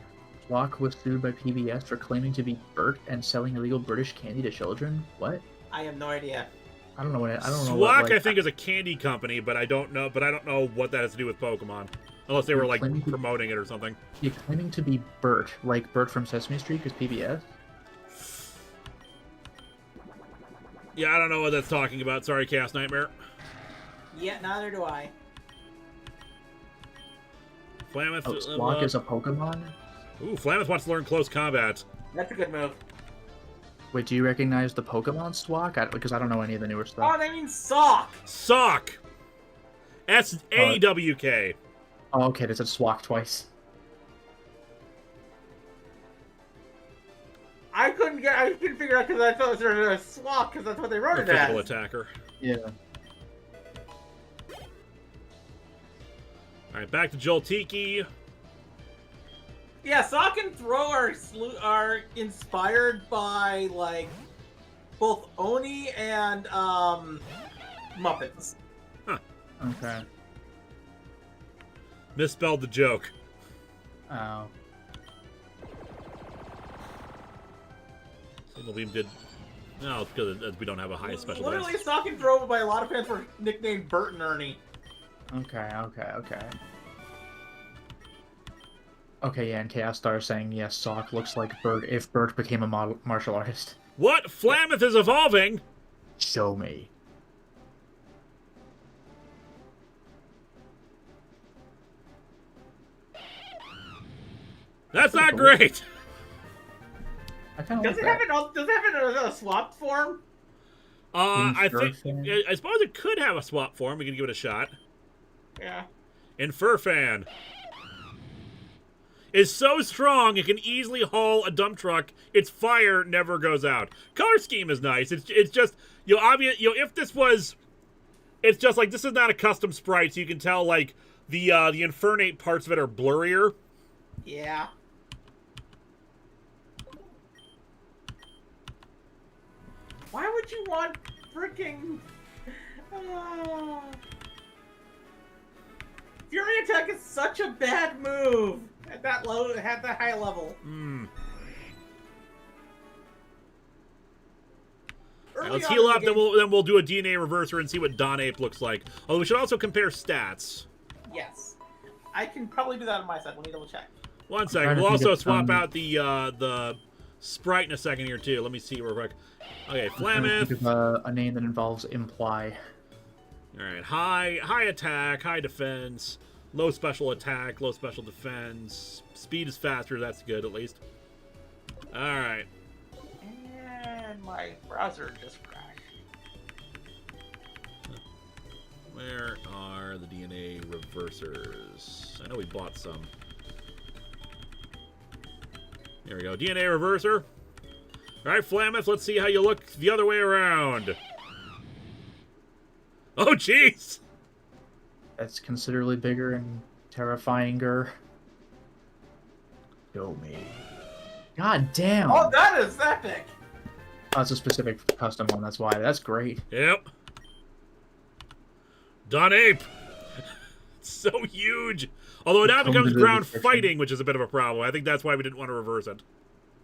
Floch was sued by PBS for claiming to be Bert and selling illegal British candy to children? What? I have no idea. I don't know what. I don't know. Swak, I think, is a candy company, but I don't know. But I don't know what that has to do with Pokemon, unless they were like promoting it or something. You're claiming to be Bert, like Bert from Sesame Street, because PBS. Yeah, I don't know what that's talking about. Sorry, Chaos Nightmare. Yeah, neither do I. Flameth. Oh, Swak is a Pokemon. Ooh, Flameth wants to learn close combat. That's a good move. Wait, do you recognize the Pokemon Swak? Because I don't know any of the newer stuff. Oh, they mean sock. Sock. S-A-W-K. Oh, okay, they said Swak twice. I couldn't figure out because I thought it was a swap because that's what they wrote it as. Physical attacker. Yeah. All right, back to Joltiki. Yeah, Sock and Throw are inspired by like both Oni and Muppets. Huh. Okay. Misspelled the joke. Oh. Single Beam did... No, it's because we don't have a high special Literally, base. Sock and Throw by a lot of fans were nicknamed Bert and Ernie. Okay. Okay, yeah, and Chaos Star saying, yes, Sock looks like Bert if Bert became a martial artist. What? Flameth is evolving? Show me. That's not great! I kind of Does it have a swapped form? I suppose it could have a swap form. We can give it a shot. Yeah. Furfan is so strong it can easily haul a dump truck. Its fire never goes out. Color scheme is nice. It's just if this was, it's just like this is not a custom sprite, so you can tell like the Infernape parts of it are blurrier. Yeah. Why would you want freaking? Fury Attack is such a bad move at that high level. Right, let's heal up, then we'll do a DNA reverser and see what Donape looks like. Although we should also compare stats. Yes, I can probably do that on my side. Let me double check. 1 second. We'll also swap out the sprite in a second here too. Let me see real quick. Okay, Flameth. A name that involves imply. All right, high attack, high defense, low special attack, low special defense. Speed is faster. That's good at least. All right. And my browser just crashed. Where are the DNA reversers? I know we bought some. There we go. DNA reverser. All right, Flameth, let's see how you look the other way around. Oh, jeez! That's considerably bigger and terrifyinger. Show me. God damn! Oh, that is epic! Oh, it's a specific custom one, that's why. That's great. Yep. Donape! It's so huge! Although it now becomes ground fighting, which is a bit of a problem. I think that's why we didn't want to reverse it.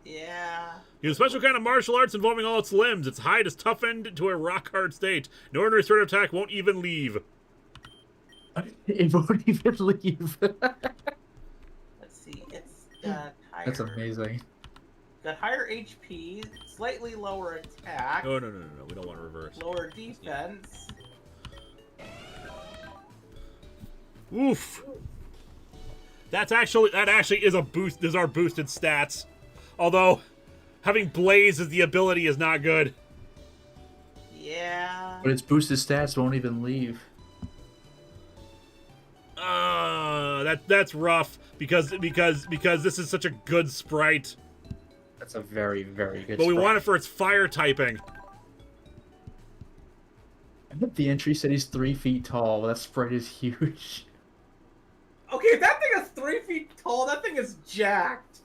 Yeah. Use a special kind of martial arts involving all its limbs. Its hide is toughened to a rock-hard state. No ordinary sword attack won't even leave. It won't even leave. Let's see. It's got higher. That's amazing. Got higher HP, slightly lower attack. Oh, no. We don't want to reverse. Lower defense. Oof. That actually is a boost. These are boosted stats. Although, having Blaze as the ability is not good. Yeah. But its boosted stats won't even leave. That's rough because this is such a good sprite. That's a very, very good But we sprite. want it for its fire typing. I bet the entry said he's 3 feet tall. That sprite is huge. Okay, if that thing is 3 feet tall, that thing is jacked.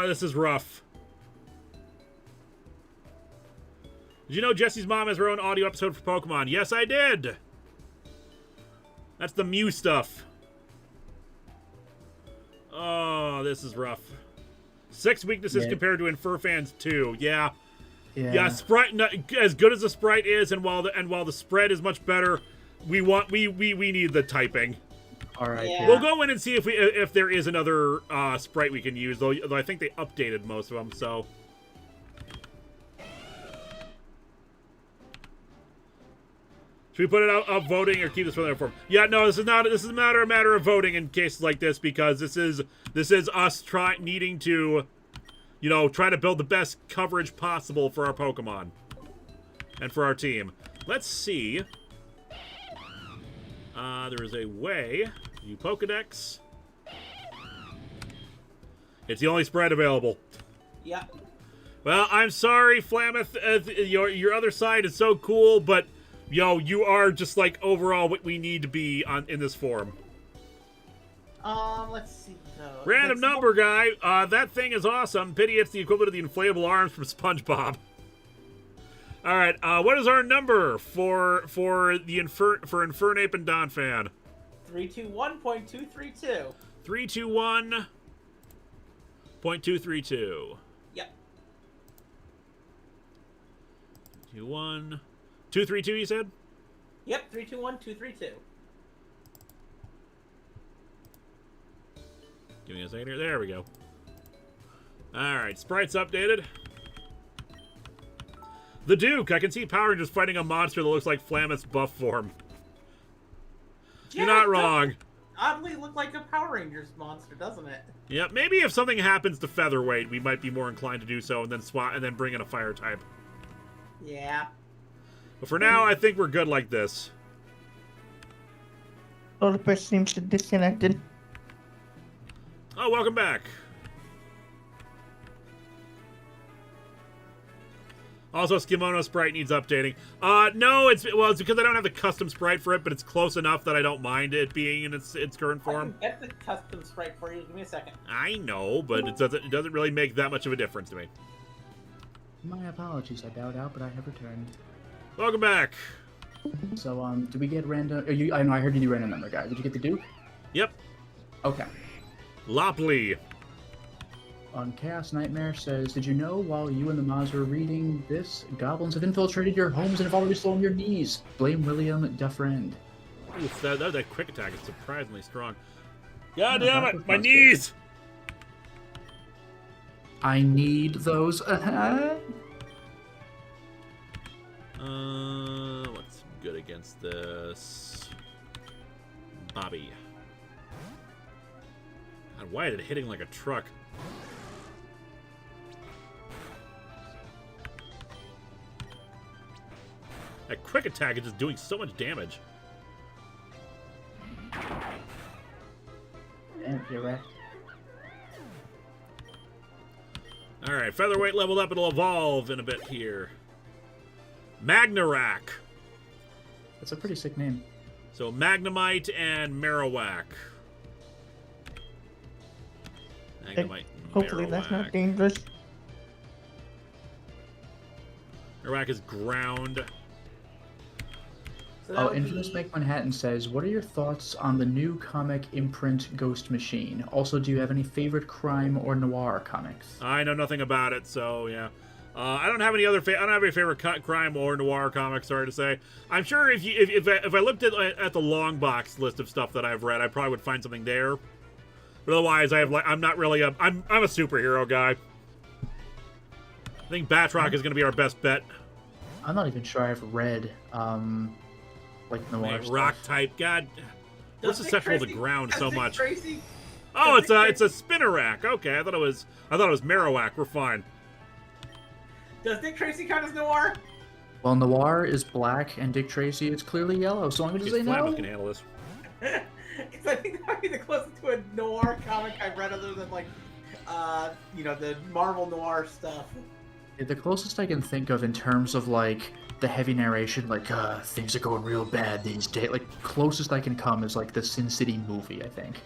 This is rough. Did you know Jesse's mom has her own audio episode for Pokemon? Yes, I did. That's the Mew stuff. Oh, this is rough. 6 weaknesses compared to Inferfans 2. Yeah. Yeah, sprite as good as the sprite is, and while the spread is much better, we need the typing. All right. Yeah. We'll go in and see if there is another sprite we can use, though I think they updated most of them. So. Should we put it up voting or keep this for the form? Yeah, no, this is not. This is a matter of voting in cases like this because this is us needing to, try to build the best coverage possible for our Pokemon and for our team. Let's see. There is a way. You Pokedex. It's the only spread available. Yeah. Well, I'm sorry, Flameth. Your other side is so cool, but. You are just like overall what we need to be in this form. Let's see though. Random number guy. That thing is awesome. Pity it's the equivalent of the inflatable arms from SpongeBob. All right. What is our number for Infernape and Donphan? 321.232. 321.232. Yep. 232, you said? Yep, 321.232. Give me a second here. There we go. Alright, sprites updated. The Duke. I can see Power Rangers fighting a monster that looks like Flameth's buff form. Yeah, You're not wrong. Oddly look like a Power Rangers monster, doesn't it? Yeah, maybe if something happens to Featherweight, we might be more inclined to do so and then bring in a fire type. Yeah. But for now, I think we're good like this. All the person seems to disconnected. Oh, welcome back. Also, Skimono sprite needs updating. No, it's because I don't have the custom sprite for it, but it's close enough that I don't mind it being in its current form. I can get the custom sprite for you. Give me a second. I know, but it doesn't really make that much of a difference to me. My apologies, I bowed out, but I have returned. Welcome back. So, did we get random? I know I heard you do random number guy. Did you get the Duke? Yep. Okay. Lopley. On Chaos Nightmare says, did you know while you and the Maz were reading this, goblins have infiltrated your homes and have already stolen your knees? Blame William Dufresne. Oof, that quick attack is surprisingly strong. God damn it, my knees! I need those. What's good against this? Bobby. God, why is it hitting like a truck? That quick attack is just doing so much damage. Damn, you're right. Alright, Featherweight leveled up. It'll evolve in a bit here. Magnarak. That's a pretty sick name. So Magnemite and Marowak. Magnemite and Hopefully Marowak. that's not dangerous. Marowak is ground. So that Oh, would Infamous be- Make Manhattan says, what are your thoughts on the new comic imprint Ghost Machine? Also, do you have any favorite crime or noir comics? I know nothing about it, so yeah. I don't have any other. I don't have any favorite crime or noir comics. Sorry to say. I'm sure if I looked at the long box list of stuff that I've read, I probably would find something there. But otherwise, I'm not really I'm a superhero guy. I think Batroc is going to be our best bet. I'm not even sure I've read, like noir Man, stuff. rock type. God, we're Does Dick susceptible to Tracy- ground does so Dick much. Tracy- Oh, does it's Dick a Spinnerack. Okay, I thought it was Marowak. We're fine. Does Dick Tracy count as noir? Well, noir is black and Dick Tracy is clearly yellow, so I'm going to Jeez, say no. Flamus can handle this. Because I think that might be the closest to a noir comic I've read, other than like, the Marvel noir stuff. The closest I can think of in terms of like the heavy narration, like things are going real bad these days. Like closest I can come is like the Sin City movie, I think.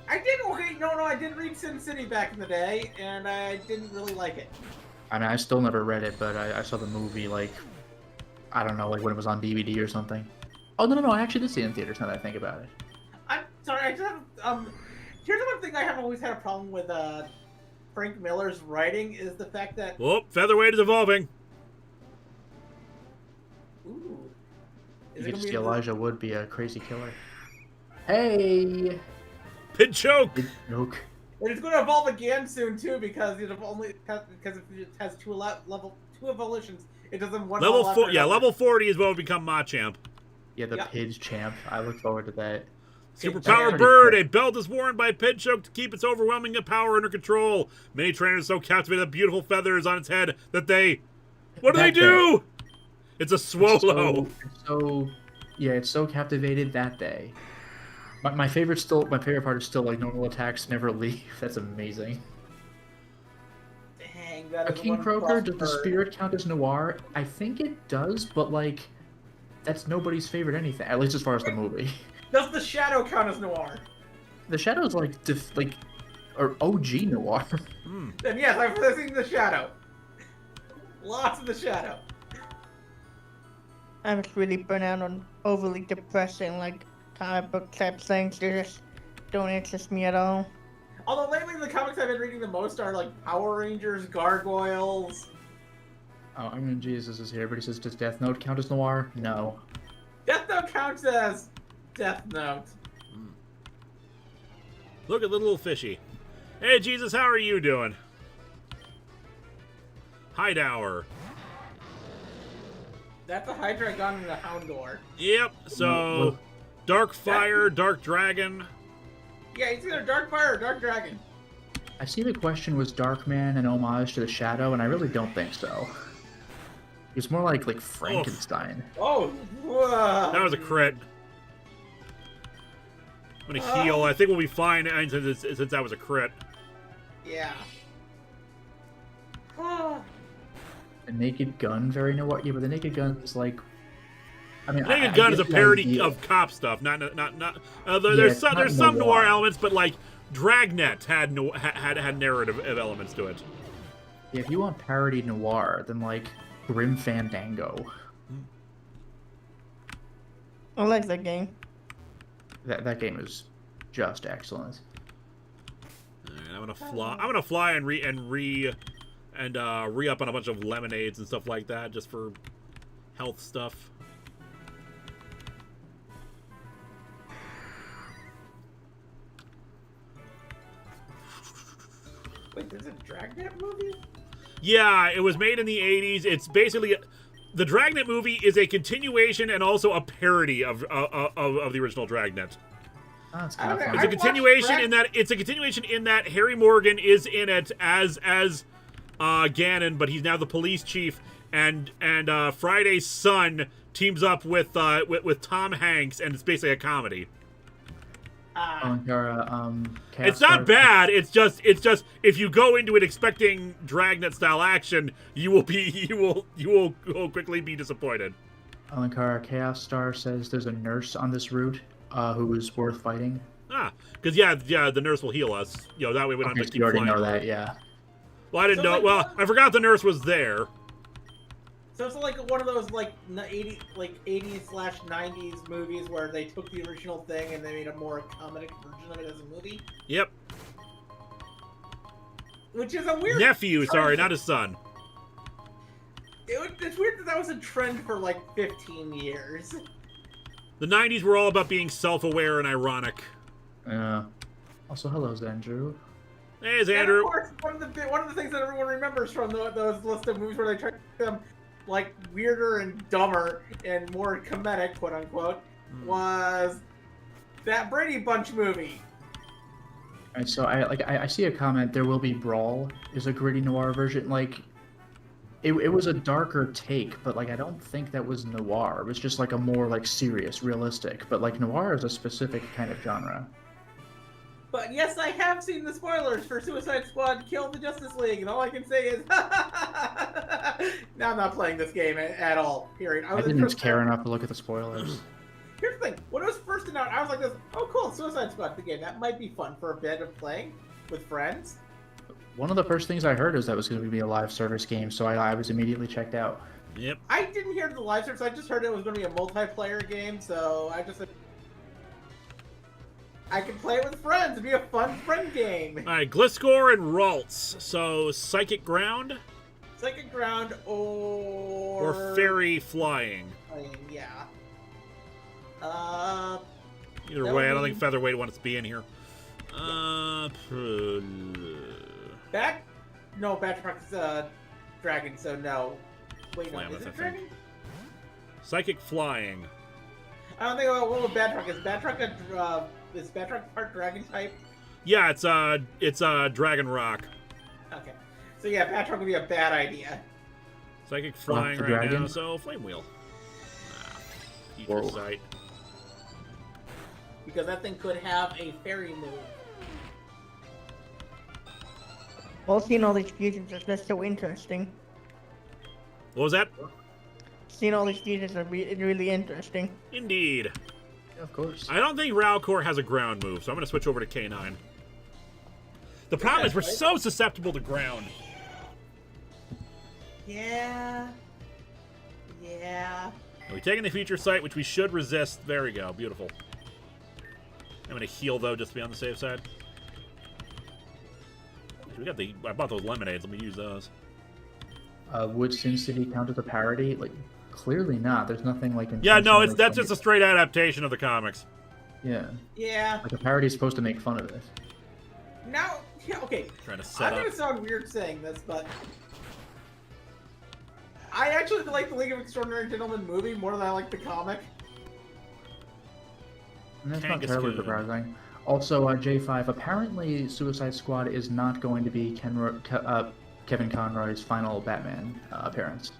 I did read Sin City back in the day, and I didn't really like it. I mean, I still never read it, but I saw the movie like I don't know, like when it was on DVD or something. Oh no, I actually did see it in theaters. Now that I think about it. I'm sorry, I just have here's one thing I have always had a problem with Frank Miller's writing is the fact that Whoop, Featherweight is evolving. ooh, You is it could gonna see be Elijah Wood be a crazy killer. Hey, Pin choke. big joke. and it's going to evolve again soon too because it has two evolutions. It doesn't one Level evolve 4. after Yeah, another. level 40 is when we become Machamp. Yeah, the Yep. Pidge champ. I look forward to that. Superpower Pretty bird. cool. A belt is worn by Pinchoke to keep its overwhelming power under control. Many trainers are so captivated with beautiful feathers on its head that they... What do they That do? It's a Swallow. It's so captivated that day. My favorite part is still like normal attacks never leave. That's amazing. Dang, that A is King one Croaker, does crossbird. the spirit count as noir? I think it does, but like, that's nobody's favorite anything. At least as far as the movie. Does the shadow count as noir? The Shadow's or OG noir. Then yes, I've seen the shadow. Lots of the shadow. I'm just really burnt out on overly depressing, like, comic book type things. They just don't interest me at all. Although lately the comics I've been reading the most are like Power Rangers, Gargoyles. Oh, I mean, Jesus is here, but he says, does Death Note count as noir? No. Death Note counts as Death Note. Look at the little fishy. Hey, Jesus, how are you doing? Hideour. That's a Hydreigon and a Houndour. Yep, so... Dark Fire, Dark Dragon. Yeah, it's either Dark Fire or Dark Dragon. I see the question was Darkman an homage to the Shadow, and I really don't think so. It's more like Frankenstein. Oh, whoa. That was a crit. I'm gonna heal. I think we'll be fine since that was a crit. Yeah. Oh. The Naked Gun, very noir. Yeah, but the Naked Gun is like... I mean, Naked I Gun get is a the parody idea. of cop stuff. There's it's some not some noir noir. elements, but like Dragnet had narrative elements to it. Yeah, if you want parody noir, then like Grim Fandango. I like that game. That game is just excellent. Alright, I'm gonna fly and re-up on a bunch of lemonades and stuff like that, just for health stuff. Wait, there's a Dragnet movie? Yeah, it was made in the 80s. It's basically the Dragnet movie is a continuation and also a parody of the original Dragnet. Oh, that's I kind of don't fun. It's a I watched continuation in that Harry Morgan is in it as Ganon, but he's now the police chief, and Friday's son teams up with Tom Hanks, and it's basically a comedy. It's not bad. It's just if you go into it expecting Dragnet style action, you will quickly be disappointed. Alankara Chaos Star says there's a nurse on this route who is worth fighting. Because the nurse will heal us. That way we don't Okay, have so to keep you already flying. know that, yeah. Well, I didn't So, know. like, Well, I forgot the nurse was there. So it's like one of those like 80s/90s movies where they took the original thing and they made a more comedic version of it as a movie. Yep. Which is a weird Nephew, trend. sorry, not his son. It's weird that was a trend for like 15 years. The 90s were all about being self-aware and ironic. Yeah. Also, hello, Andrew. Hey, Xandrew. And of course, one of the things that everyone remembers from those list of movies where they tried to make them like weirder and dumber and more comedic, quote unquote, was that Brady Bunch movie. Alright, so I see a comment. There will be Brawl is a gritty noir version. Like, it was a darker take, but like I don't think that was noir. It was just like a more like serious, realistic. But like noir is a specific kind of genre. But yes, I have seen the spoilers for Suicide Squad Kill the Justice League, and all I can say is, now I'm not playing this game at all, period. I didn't care enough to look at the spoilers. Here's the thing, when it was first announced, I was like this, oh cool, Suicide Squad, the game, that might be fun for a bit of playing with friends. One of the first things I heard is that it was going to be a live service game, so I was immediately checked out. Yep. I didn't hear the live service, I just heard it was going to be a multiplayer game, so I just said, I can play it with friends. It'd be a fun friend game. All right, Gliscor and Ralts. So, Psychic Ground? Psychic Ground or Fairy Flying. Yeah. Either way, I don't think Featherweight wants to be in here. Batrock's dragon, so no. Wait, no, Mammoth, is I it think. dragon? Psychic Flying. I don't think what would Batrock is. Is Batrock part dragon type? Yeah, it's Dragon Rock. Okay. So yeah, Batrock would be a bad idea. Psychic Flying the right dragon? now, so Flame Wheel. Future Whoa. Sight. Because that thing could have a fairy move. Well, seeing all these fusions is just so interesting. What was that? Seeing all these fusions are really interesting. Indeed. Yeah, of course. I don't think Ralcor has a ground move, so I'm going to switch over to K9. The problem is we're so susceptible to ground. Yeah. Yeah. Are we taking the Future Sight, which we should resist? There we go. Beautiful. I'm going to heal, though, just to be on the safe side. I bought those lemonades. Let me use those. Would Sin City count as a parody? Like, clearly not. There's nothing like. Yeah, no, that's funny. just a straight adaptation of the comics. Yeah. Yeah. Like a parody is supposed to make fun of it. Now, yeah, okay. Trying to set I'm up. gonna sound weird saying this, but I actually like the League of Extraordinary Gentlemen movie more than I like the comic. And that's not Kangaskhan. terribly surprising. Also, J5, apparently Suicide Squad is not going to be Kevin Conroy's final Batman appearance.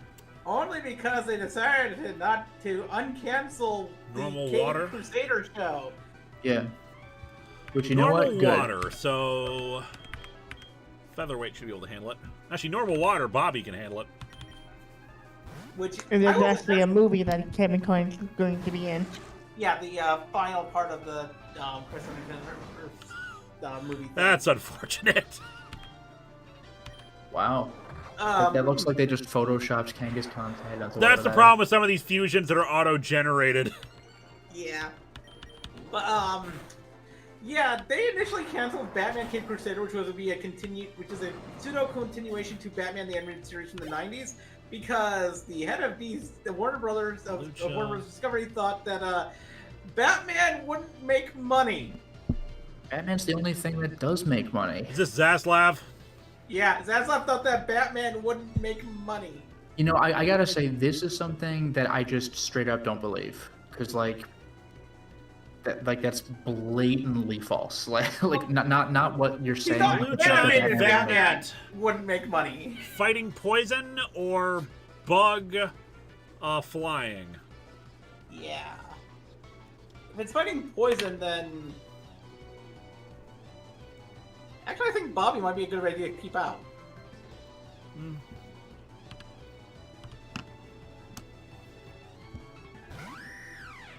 Only because they decided not to uncancel the Normal Cave water? Crusader show. Yeah. Which, you know Normal what? Good. water, so Featherweight should be able to handle it. Actually, normal water, Bobby can handle it. Which And I there's will- actually a movie that Kevin Kline's going to be in. yeah, the final part of the Christopher movie. Thing. That's unfortunate. Wow. That looks like they just photoshopped Kangaskhan's head onto That's the problem with some of these fusions that are auto-generated. Yeah. But yeah, they initially canceled Batman Cave Crusader, which is a pseudo continuation to Batman the Animated Series from the 90s, because the head of the Warner Brothers of Warner Brothers Discovery thought that Batman wouldn't make money. Batman's the only thing that does make money. Is this Zaslav? Yeah, Zaslav thought that Batman wouldn't make money. You know, I gotta say, this is something that I just straight up don't believe. Because, that's blatantly false. Like not what you're saying. thought Lucha Batman and Batman wouldn't make money. Fighting poison or bug flying? Yeah. If it's fighting poison, then... Actually, I think Bobby might be a good idea to keep out.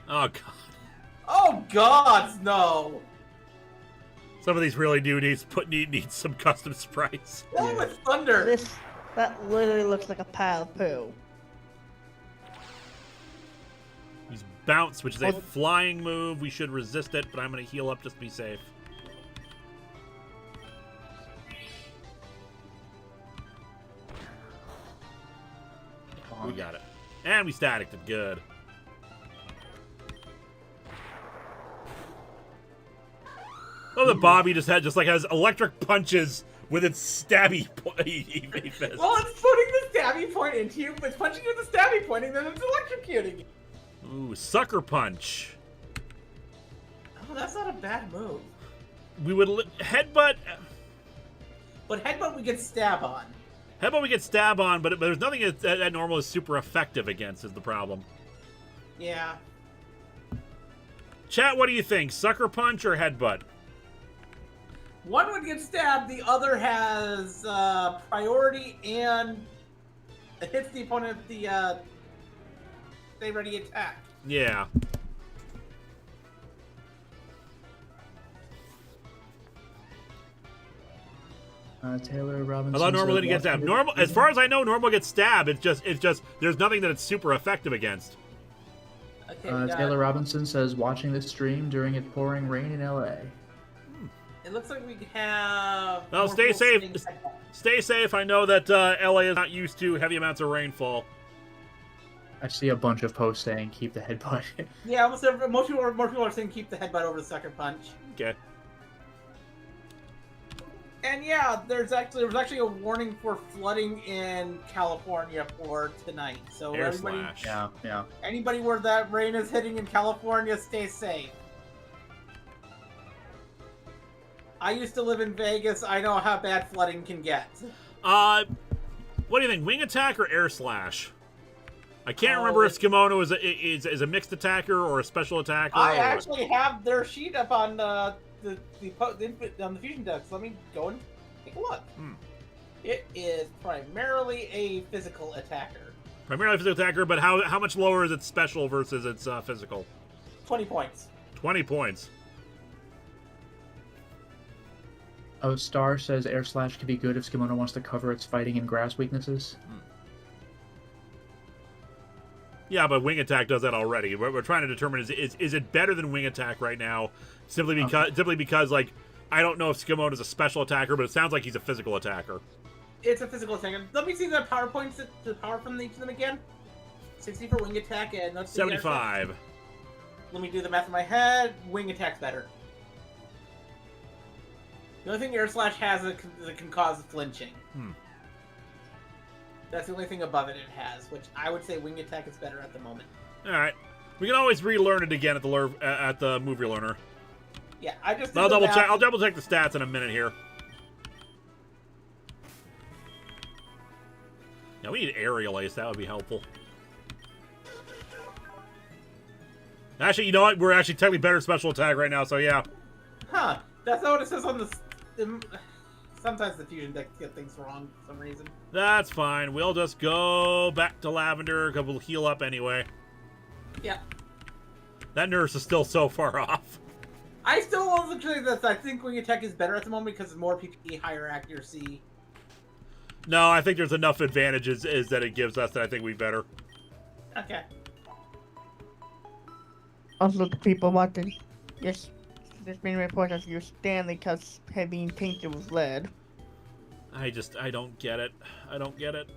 Oh, God. Oh, God, no! Some of these really do need some custom sprites. What with Thunder? That literally looks like a pile of poo. Bounce, which is a flying move. We should resist it, but I'm going to heal up just to be safe. We got it. And we staticked it. Good. Oh, the Bobby just has electric punches with its stabby fist. Well, it's putting the stabby point into you, it's punching you with the stabby point, and then it's electrocuting you. Ooh, sucker punch. Oh, that's not a bad move. We would headbutt. But headbutt we get stab on. Headbutt we get stab on, but there's nothing that normal is super effective against is the problem. Yeah. Chat, what do you think? Sucker punch or headbutt? One would get stabbed, the other has priority and it hits the opponent at the stay ready attack. Yeah. Taylor Robinson. I thought normal didn't get stabbed. Normal, as far as I know, normal gets stabbed. It's just there's nothing that it's super effective against. Okay, Taylor Robinson says watching this stream during it pouring rain in LA. It looks like we have. Well, stay safe. Stay safe. I know that LA is not used to heavy amounts of rainfall. I see a bunch of posts saying keep the headbutt. Yeah, most people are saying keep the headbutt over the sucker punch. Okay. And yeah, there was actually a warning for flooding in California for tonight. So Air everybody, slash. Yeah. anybody where that rain is hitting in California, stay safe. I used to live in Vegas. I know how bad flooding can get. What do you think? Wing attack or air slash? I can't remember if Skimono is a mixed attacker or a special attacker. I actually have their sheet up on the fusion decks. Let me go and take a look. It is primarily a physical attacker. Primarily a physical attacker, but how much lower is its special versus its physical? 20 points. 20 points. Oh, Star says air slash could be good if Skimono wants to cover its fighting and grass weaknesses. Yeah, but wing attack does that already. What we're trying to determine is it better than wing attack right now? Simply because like I don't know if Skimono is a special attacker, but it sounds like he's a physical attacker. It's a physical attacker. Let me see the power points, the power from each of them again. 60 for wing attack and let's see 75. Let me do the math in my head. Wing attack's better. The only thing air slash has that can cause flinching. That's the only thing above it has, which I would say wing attack is better at the moment. All right, we can always relearn it again at the movie learner. Yeah, I just. I'll double check. I'll double check the stats in a minute here. Yeah, we need aerial ace. That would be helpful. Actually, you know what? We're actually technically better special attack right now. So yeah. Huh? That's not what it says on the sometimes the fusion decks get things wrong for some reason. That's fine. We'll just go back to Lavender because we'll heal up anyway. Yeah. That nurse is still so far off. I still wasn't sure that I think wing attack is better at the moment because it's more PPE, higher accuracy. No, I think there's enough advantages that it gives us that I think we better. Okay. Also, the people watching. Yes. There's been reports of your Stanley Cups had been painted with lead. I don't get it. I don't get it.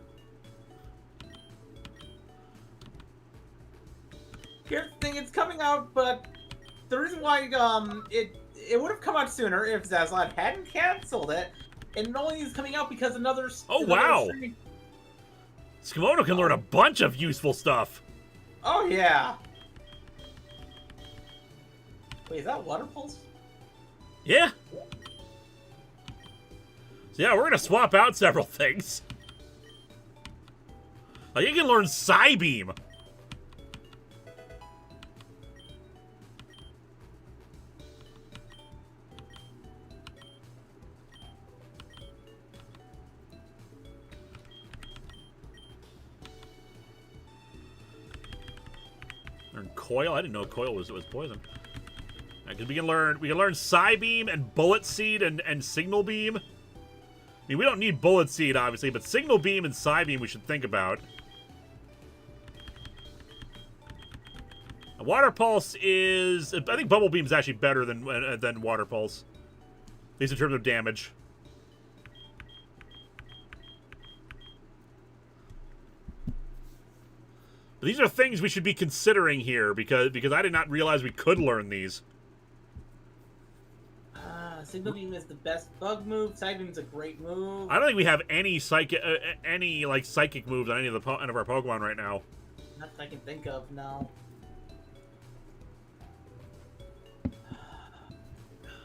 Here's the thing, it's coming out, but the reason why it would have come out sooner if Zazlad hadn't canceled it, and it only is coming out because another. Oh wow! Skimono can learn a bunch of useful stuff. Oh yeah. Wait, is that water pulse? Yeah. So yeah, we're gonna swap out several things. Like you can learn Psybeam. Learn Coil. I didn't know Coil was poison. Because we can learn Psybeam and Bullet Seed and Signal Beam. I mean, we don't need Bullet Seed, obviously, but Signal Beam and Psybeam we should think about. Water Pulse is... I think Bubble Beam is actually better than Water Pulse. At least in terms of damage. But these are things we should be considering here, because I did not realize we could learn these. Signal Beam is the best bug move. Side Beam's a great move. I don't think we have any psychic moves on any of our Pokemon right now. Not that I can think of, no.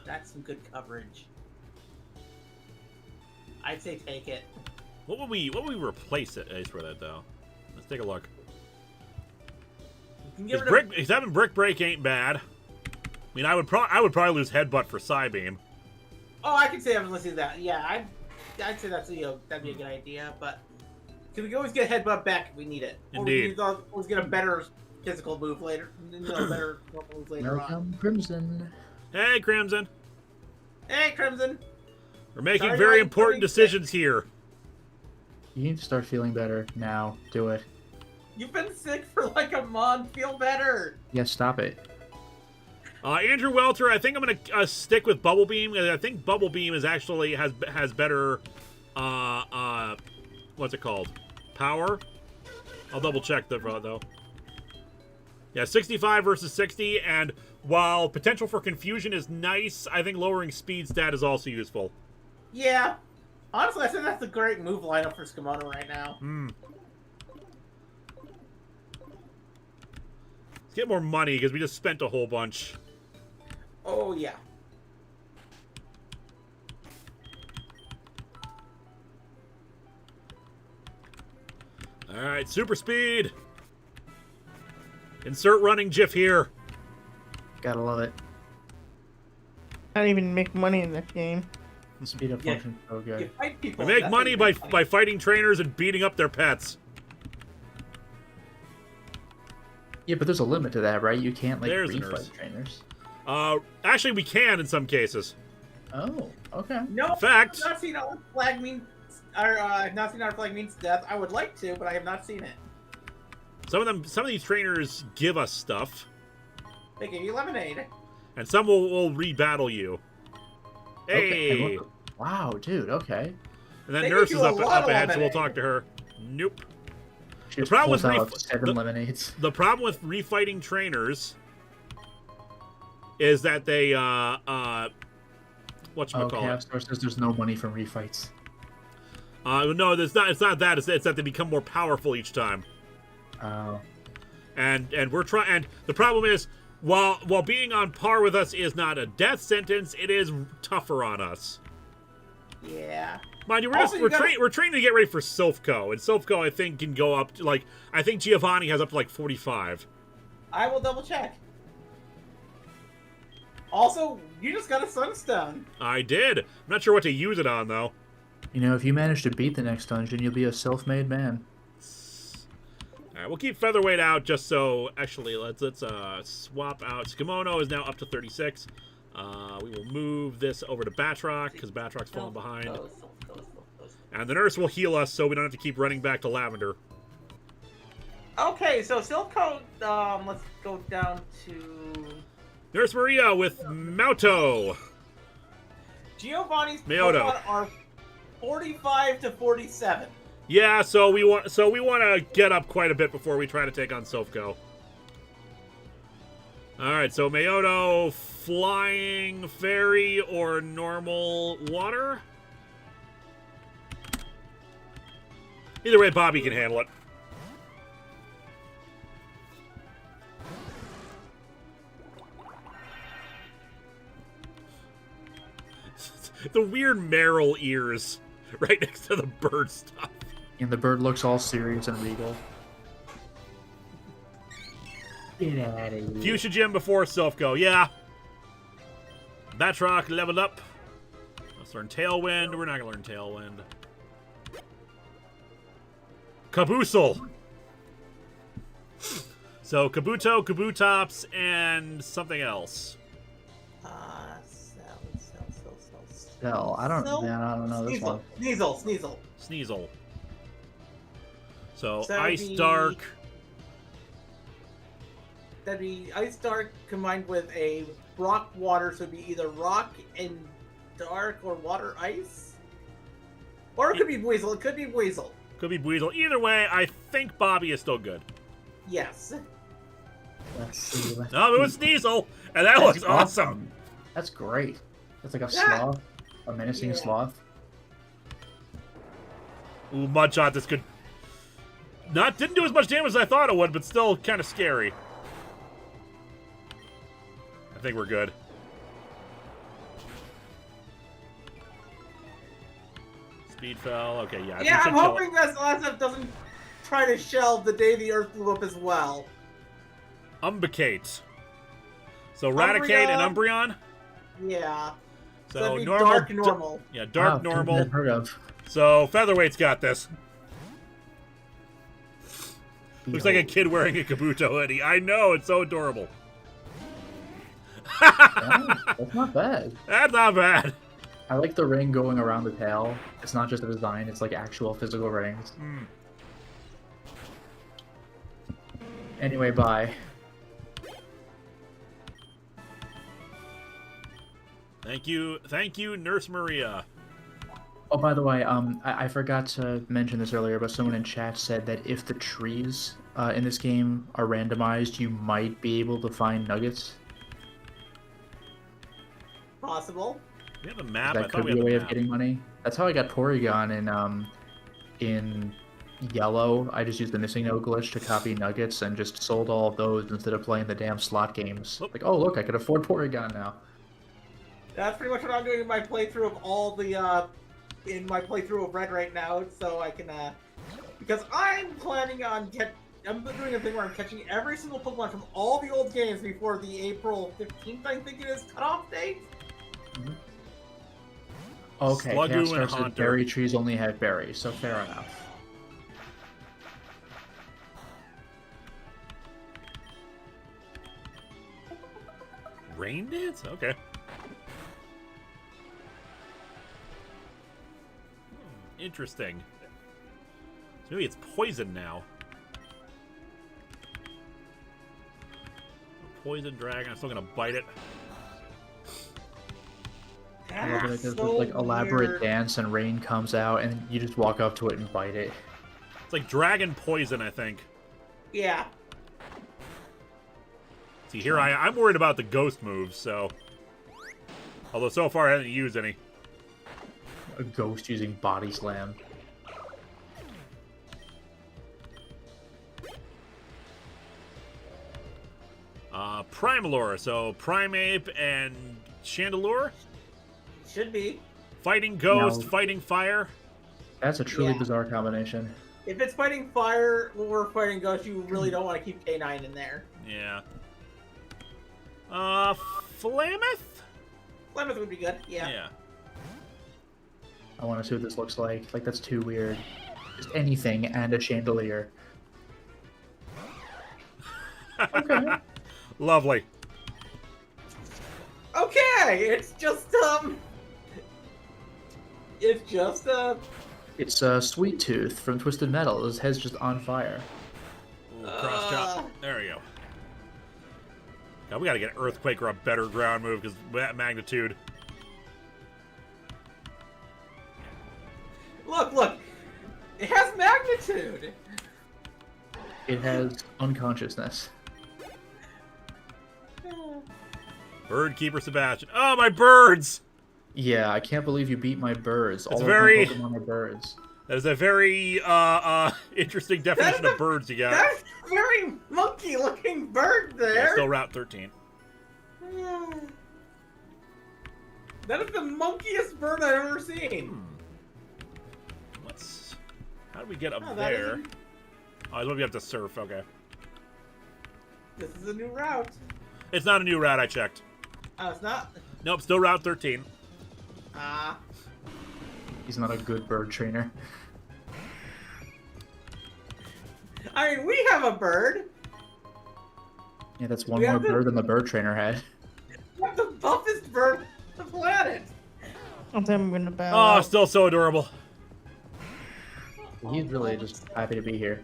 That's some good coverage. I'd say take it. What would we replace it as for that though? Let's take a look. You can get rid of... Having Brick Break ain't bad. I mean, I would probably lose Headbutt for Psybeam. Oh, I can say I'm listening to that. Yeah, I'd say that'd be a good idea, but because we can always get Headbutt back if we need it. Indeed. Or we can always get a better physical move later. Better move later on. Crimson. Hey, Crimson. Hey, Crimson. We're making very important decisions here. You need to start feeling better now. Do it. You've been sick for like a month. Feel better. Yeah, stop it. Andrew Welter, I think I'm gonna stick with Bubble Beam. I think Bubble Beam is actually has better, what's it called? Power. I'll double check though. Yeah, 65 versus 60, and while potential for confusion is nice, I think lowering speed stat is also useful. Yeah. Honestly, I think that's a great move lineup for Skimono right now. Let's get more money, because we just spent a whole bunch. Oh, yeah. Alright, super speed! Insert running GIF here. Gotta love it. Can't even make money in this game. The speed up function is so good. You fight people, We make that's money what by fighting trainers and beating up their pets. Yeah, but there's a limit to that, right? You can't, like, There's a refight nurse. trainers. Actually, we can in some cases. Oh, okay. No, In fact- I've not seen our flag means, I've not seen our flag means death. I would like to, but I have not seen it. Some of these trainers give us stuff, They give you lemonade. and some will rebattle you. Hey, Okay, look- wow, dude, okay. and that They nurse give is you a up lot of ahead, so we'll lemonade. talk to her. Nope. She The just problem pulls with out 7 lemonades. The problem with refighting trainers is that they whatchamacallit. Capstar says there's no money from refights. No, it's not that. It's that they become more powerful each time. Oh. And we're trying. And the problem is, while being on par with us is not a death sentence, it is tougher on us. Yeah. Mind you, Also, we're training to get ready for Silphco, and Silphco I think can go up to, like, I think Giovanni has up to like 45. I will double check. Also, you just got a Sunstone. I did. I'm not sure what to use it on though. You know, if you manage to beat the next dungeon, you'll be a self-made man. All right, we'll keep Featherweight out just so. Actually, let's swap out. Skimono is now up to 36. We will move this over to Batroc because Batroc's falling behind. And the nurse will heal us so we don't have to keep running back to Lavender. Okay, so Silphco, let's go down to... Nurse Maria with Mauto. Giovanni's Mayoto. Pokemon are 45 to 47. Yeah, so we want to get up quite a bit before we try to take on Silphco. All right, so Mayoto, flying, fairy, or normal water. Either way, Bobby can handle it. The weird Meryl ears right next to the bird stuff. And the bird looks all serious and regal. Get out of here. Fuchsia Gym before Silphco, yeah. Batroc leveled up. Let's learn Tailwind. We're not going to learn Tailwind. Caboosel. So, Kabuto, Kabutops, and something else. Cell. I don't know this one. Sneasel. Sneasel. So, So that'd Ice be- Dark. that'd be Ice Dark combined with a Rock Water, so it'd be either Rock and Dark or Water Ice. Or it could be Weasel. It could be Weasel. Could be Weasel. Either way, I think Bobby is still good. Yes. Let's see. No, it was Sneasel, and that looks awesome. That's great. That's like a Yeah. sloth, a menacing sloth. Ooh, Mudshot, this could... Didn't do as much damage as I thought it would, but still kind of scary. I think we're good. Speed fell. Okay, yeah. Yeah, I'm hoping that Zelaznev doesn't try to shell the day the Earth blew up as well. Umbicate. So Raticate and Umbreon? Yeah. So that'd be normal. dark normal. Yeah, dark normal. I've heard of. So Featherweight's got this. Looks like a kid wearing a Kabuto hoodie. I know, it's so adorable. Yeah, that's not bad. That's not bad. I like the ring going around the tail. It's not just a design, it's like actual physical rings. Mm. Anyway, bye. Thank you, Nurse Maria. Oh, by the way, I forgot to mention this earlier, but someone in chat said that if the trees in this game are randomized, you might be able to find nuggets. Possible. We have a map. That could be a way of getting money. That's how I got Porygon in yellow. I just used the missing note glitch to copy nuggets and just sold all of those instead of playing the damn slot games. Oop. Like, oh look, I could afford Porygon now. That's pretty much what I'm doing in my playthrough of all the, in my playthrough of Red right now, so I can, because I'm planning on I'm doing a thing where I'm catching every single Pokemon from all the old games before the April 15th, I think it is, cutoff date. Mm-hmm. Okay, Slugoo Chaos and Star said Haunter. berry trees only have berries, so fair enough. Rain Dance? Okay. Interesting. So maybe it's poison now. Poison dragon. I'm still gonna bite it. I love it. That's There's so this like elaborate weird. dance and rain comes out and you just walk up to it and bite it. It's like dragon poison, I think. Yeah. See, here I'm worried about the ghost moves, so... Although so far I haven't used any. A ghost using body slam. Primalure, so Primeape and Chandelure. Should be. Fighting Ghost, No. fighting Fire. That's a truly Yeah. bizarre combination. If it's fighting fire or fighting ghost, you really don't want to keep K9 in there. Yeah. Flameth? Lemeth would be good, yeah. I want to see what this looks like. Like, that's too weird. Just anything and a chandelier. Okay. Lovely. Okay, it's just, It's Sweet Tooth from Twisted Metal. His head's just on fire. Ooh, cross chop. There we go. God, we gotta get Earthquake or a better ground move, because that magnitude. Look! It has magnitude! It has unconsciousness. Bird Keeper Sebastian. Oh, my birds! Yeah, I can't believe you beat my birds. All very- of my Pokemon are birds. That is a very, interesting definition of birds you got. That's a very monkey-looking bird Yeah, there! still Route 13. That is the monkiest bird I've ever seen! How do we get up Oh, that there? isn't- Oh, it's when we have to surf, okay. This is a new route. It's not a new route, I checked. Oh, it's not? Nope, still Route 13. Ah. He's not a good bird trainer. I mean, we have a bird! Yeah, that's one We more have the- bird than the bird trainer had. We have the buffest bird on the planet! I think I'm gonna bow Oh, out. still so adorable. He's really just happy to be here.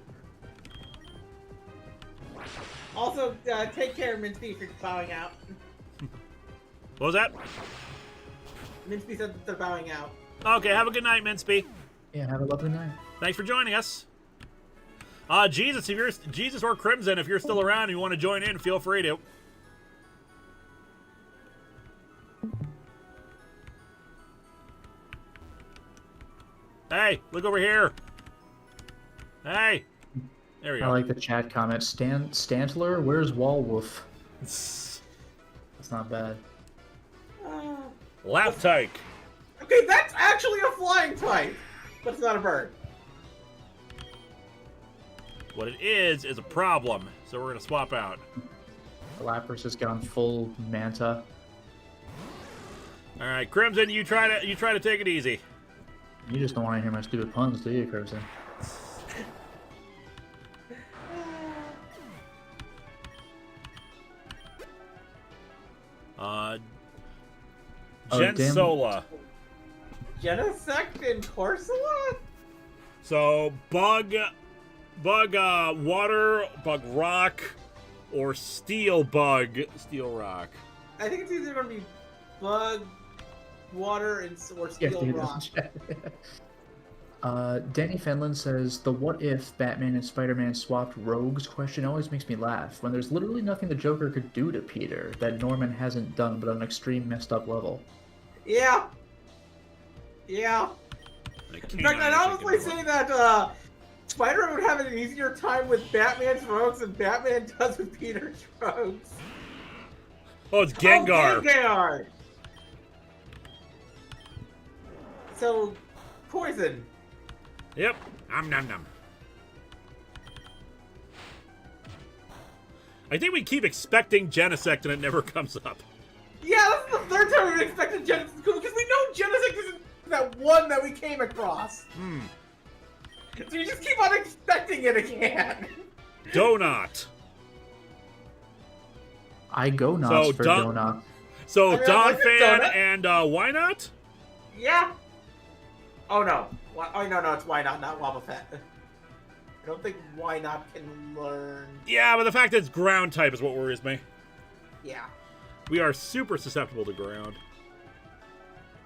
Also, take care, Minsky, if you're bowing out. What was that? Minsky said that they're bowing out. Okay, have a good night, Minspy. Yeah, have a lovely night. Thanks for joining us. Jesus, if you're Jesus or Crimson, if you're still around and you want to join in, feel free to. Hey, look over here. Hey. There we go. I like the chat comment. Stantler, where's Walwolf? That's not bad. Lap tyke. Okay, that's actually a flying type, but it's not a bird. What it is a problem, so we're gonna swap out. The Lapras has gone full Manta. All right, Crimson, you try to take it easy. You just don't want to hear my stupid puns, do you, Crimson? Gensola. Genesect and Corsola? So bug water, bug rock, or steel rock. I think it's either going to be bug, water, or steel rock. Danny Fenlon says, the what if Batman and Spider-Man swapped rogues question always makes me laugh, when there's literally nothing the Joker could do to Peter that Norman hasn't done but on an extreme messed up level. Yeah. Yeah. In fact, I'd honestly say that Spider-Man would have an easier time with Batman's rogues than Batman does with Peter's rogues. Oh, it's Gengar. Oh, Gengar! So, poison. Yep. Nom. I think we keep expecting Genesect and it never comes up. Yeah, that's the third time we've expected Genesect because we know Genesect isn't that one that we came across. So you just keep on expecting it again. Donut. I go nuts for Donut. So I mean, Donphan and why not? Yeah. Oh no. Oh no, it's why not Wobbuffet. I don't think why not can learn. Yeah, but the fact that it's ground type is what worries me. Yeah. We are super susceptible to ground.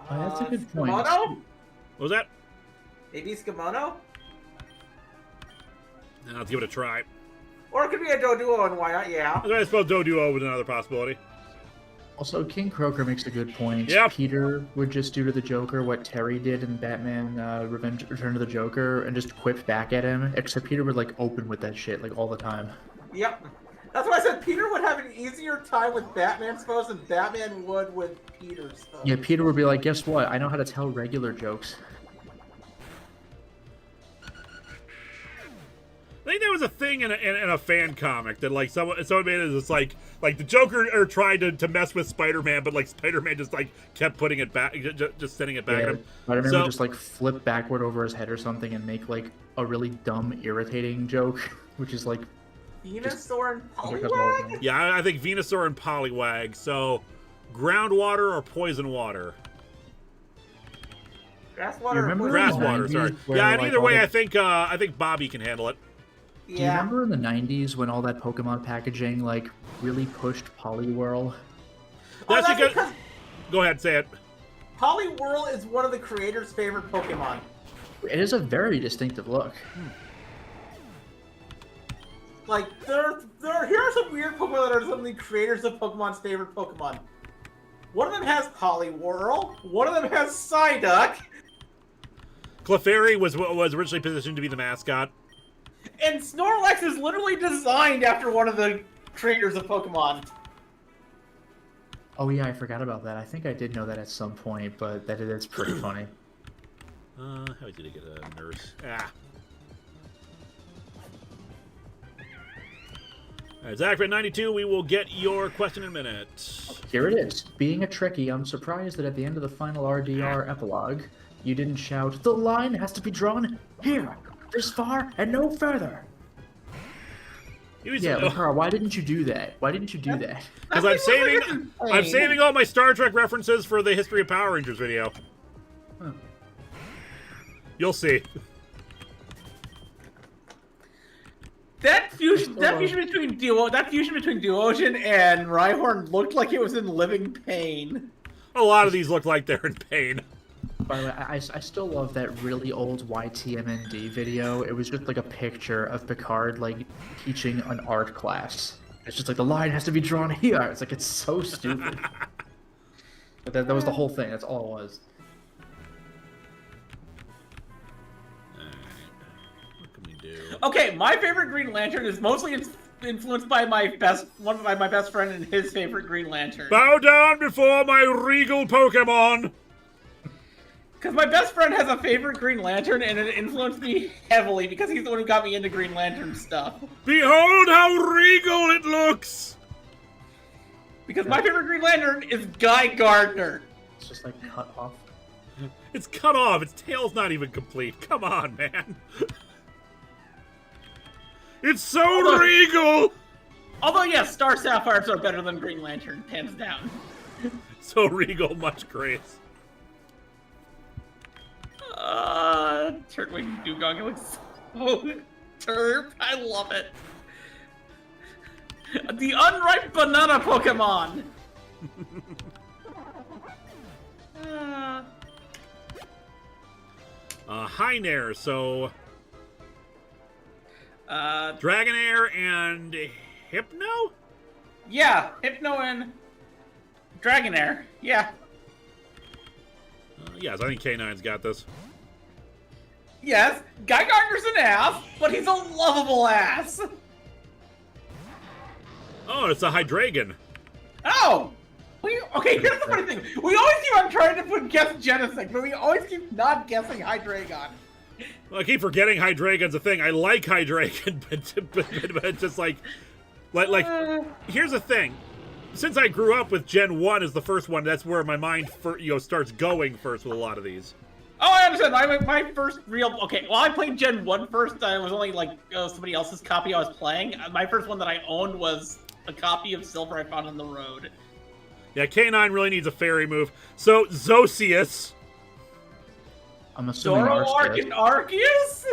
That's a good point. Scamono? What was that? Maybe Scamono? Let's give it a try. Or it could be a Doduo and why not? Yeah. I suppose Doduo was another possibility. Also, King Croaker makes a good point. Yep. Peter would just do to the Joker what Terry did in Batman Return of the Joker and just quip back at him, except Peter would like open with that shit like all the time. Yep. That's why I said Peter would have an easier time with Batman's foes than Batman would with Peter's foes. Yeah, Peter would be like, guess what? I know how to tell regular jokes. I think that was a thing in a fan comic that like someone made it. It's like the Joker tried to mess with Spider-Man, but like Spider-Man just like kept putting it back, just sending it back at him. Spider-Man would just like flip backward over his head or something and make like a really dumb, irritating joke, which is like Venusaur and Poliwag? Yeah, I think Venusaur and Poliwag. So, groundwater or poison water? Grasswater. Grasswater. Sorry. Yeah, and either way, I think Bobby can handle it. Yeah. Do you remember in the 90s when all that Pokemon packaging like really pushed Poliwhirl? That's because... Go ahead, say it. Poliwhirl is one of the creators' favorite Pokemon. It is a very distinctive look. Like, here are some weird Pokemon that are some of the creators of Pokemon's favorite Pokemon. One of them has Poliwhirl. One of them has Psyduck. Clefairy was originally positioned to be the mascot. And Snorlax is literally designed after one of the creators of Pokemon. Oh yeah, I forgot about that. I think I did know that at some point, but that's pretty funny. How did I get a nurse? Alright, Zach at 92, we will get your question in a minute. Here it is. Being a Trekkie, I'm surprised that at the end of the final RDR epilogue, you didn't shout, "The line has to be drawn here, this far, and no further." Yeah, Linkara, why didn't you do that? Why didn't you do that? Because I'm saving all my Star Trek references for the History of Power Rangers video. Huh. You'll see. That fusion between Duosion and Rhyhorn looked like it was in living pain. A lot of these look like they're in pain. By the way, I still love that really old YTMND video. It was just like a picture of Picard like teaching an art class. It's just like the line has to be drawn here. It's like it's so stupid. But that was the whole thing. That's all it was. What can we do? Okay, my favorite Green Lantern is mostly influenced by my best friend and his favorite Green Lantern. Bow down before my regal Pokemon! Because my best friend has a favorite Green Lantern, and it influenced me heavily because he's the one who got me into Green Lantern stuff. Behold how regal it looks! Because my favorite Green Lantern is Guy Gardner. It's just like cut off. It's cut off. Its tail's not even complete. Come on, man. It's so regal! Although, yes, Star Sapphires are better than Green Lantern, hands down. So regal, much grace. Turtwing Dugong, it looks so terp. I love it. The unripe banana Pokemon! Hynair, so... Dragonair and Hypno? Yeah, Hypno and Dragonair, yeah. Yes, I think K9's got this. Yes, Guy Gardner's an ass, but he's a lovable ass! Oh, it's a Hydreigon. Oh! Okay, here's the funny thing. We always keep on trying to guess Genesect, but we always keep not guessing Hydreigon. Well, I keep forgetting Hydreigon's a thing. I like Hydreigon, but it's just like here's the thing. Since I grew up with Gen 1 as the first one, that's where my mind starts going first with a lot of these. Oh, I understand. My first real... Okay, well, I played Gen 1 first. I was only, like, somebody else's copy I was playing. My first one that I owned was a copy of Silver I found on the road. Yeah, K9 really needs a fairy move. So, Zosius. I'm assuming Zoroark and Arceus?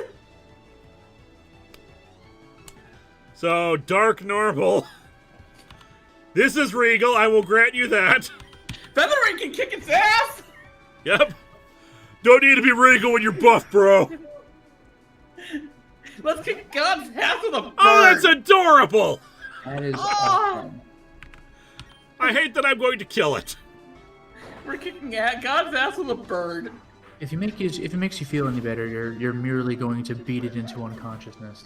So, Dark Normal. This is regal, I will grant you that. Featherweight can kick its ass! Yep. Don't need to be regal when you're buff, bro. Let's kick God's ass with a bird! Oh, that's adorable! That is awesome. I hate that I'm going to kill it. We're kicking God's ass with a bird. If it makes you feel any better, you're merely going to beat it into unconsciousness.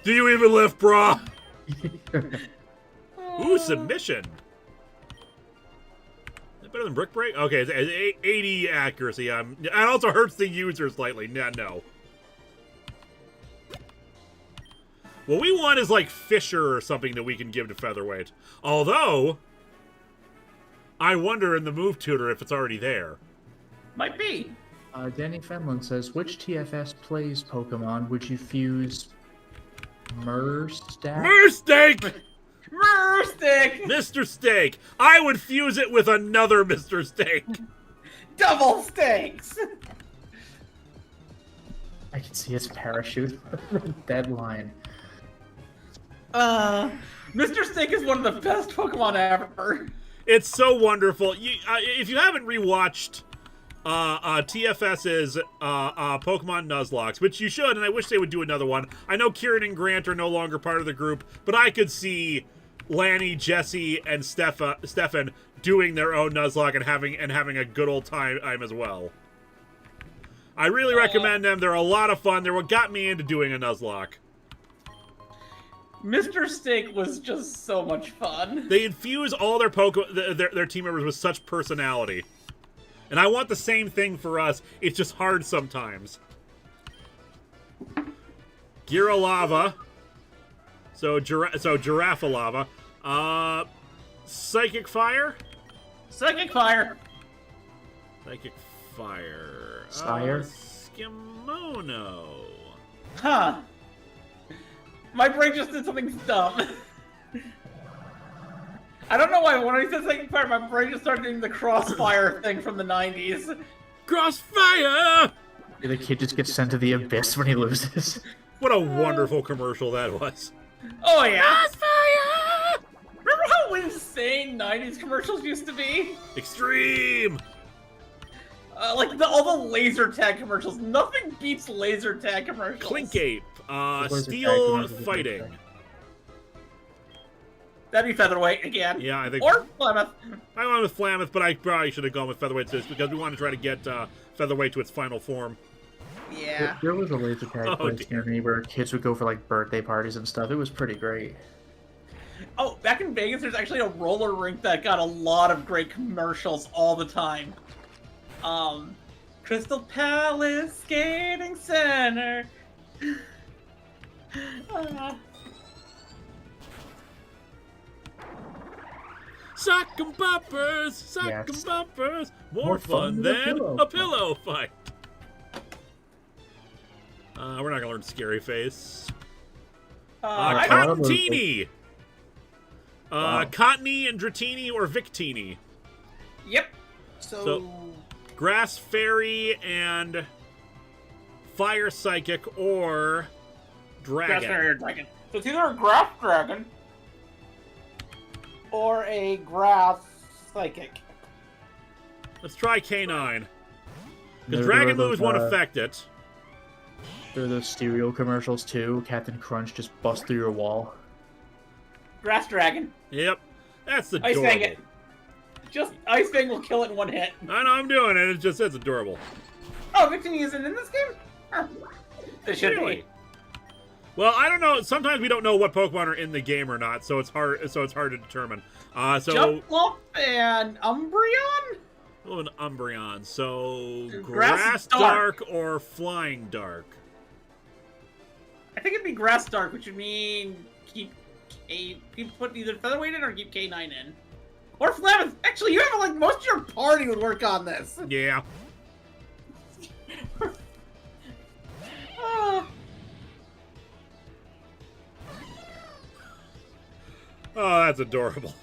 Do you even lift, brah? Ooh, submission. Is that better than Brick Break? Okay, it's 80 accuracy. It also hurts the user slightly. No. What we want is like Fisher or something that we can give to Featherweight. Although, I wonder in the move tutor if it's already there. Might be. Danny Fenlon says, which TFS plays Pokemon would you fuse Murstack? Mursteak! Murstick! Mr. Steak. I would fuse it with another Mr. Steak. Double stakes! I can see his parachute. Deadline. Mr. Steak is one of the best Pokemon ever. It's so wonderful. If you haven't rewatched TFS's Pokemon Nuzlocke, which you should, and I wish they would do another one. I know Kieran and Grant are no longer part of the group, but I could see Lanny, Jesse, and Stefan doing their own Nuzlocke and having a good old time as well. I really recommend them. They're a lot of fun. They're what got me into doing a Nuzlocke. Mr. Steak was just so much fun. They infuse all their their team members with such personality. And I want the same thing for us. It's just hard sometimes. Giralava. So Giraffalava. Psychic Fire? Psychic Fire. Psychic Fire. Sire? Skimono. Huh. My brain just did something dumb. I don't know why, when I said Psychic Fire, my brain just started doing the Crossfire thing from the 90s. Crossfire! The kid just gets sent to the abyss when he loses. What a wonderful commercial that was. Oh yeah. Crossfire! Remember how insane 90s commercials used to be? Extreme! Like all the laser tag commercials. Nothing beats laser tag commercials. Clinkape. Laser Steel tag commercials are fighting. great. That'd be Featherweight again. Yeah, I think. Or Plymouth. I went with Flameth, but I probably should have gone with Featherweight just because we want to try to get Featherweight to its final form. Yeah. There was a laser tag Oh, place near me where kids would go for like birthday parties and stuff. It was pretty great. Oh, back in Vegas, there's actually a roller rink that got a lot of great commercials all the time. Crystal Palace Skating Center. Sock 'em bumpers, sock 'em Yes. bumpers, more fun than a pillow fight. We're not gonna learn Scary Face. I got- Cottony! Wow. Cottony and Dratini or Victini. Yep. So- Grass Fairy and Fire Psychic or Grass Dragon. Fairy or Dragon. So it's either a Grass Dragon or a Grass Psychic. Let's try K9. There- Because there Dragon were moves those, won't affect it. There are those stereo commercials too. Captain Crunch just busts through your wall. Grass Dragon. Yep. That's Ice adorable. Fang it. Just Ice Fang will kill it in one hit. I know I'm doing it. It's adorable. Oh, Victini isn't in this game? Huh. It should Really? be. Well, I don't know. Sometimes we don't know what Pokemon are in the game or not, so it's hard. So it's hard to determine. So Jumpluff and Umbreon? oh, an Umbreon. So Grass Grass Dark. Dark or Flying Dark. I think it'd be Grass Dark, which would mean keep put either Featherweight in or keep K9 in. Or Flameth. Actually, you have like most of your party would work on this. Yeah. Ah. Oh, that's adorable.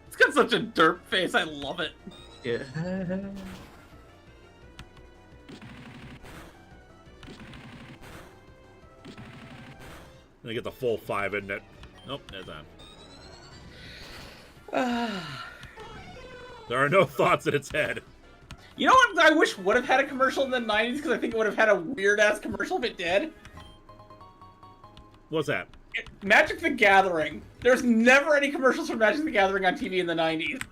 It's got such a derp face. I love it. Yeah. They get the full 5, isn't it? Nope, there's that. There are no thoughts in its head. You know what I wish would have had a commercial in the 90s because I think it would have had a weird-ass commercial if it did? What's that? Magic the Gathering. There's never any commercials for Magic the Gathering on TV in the 90s.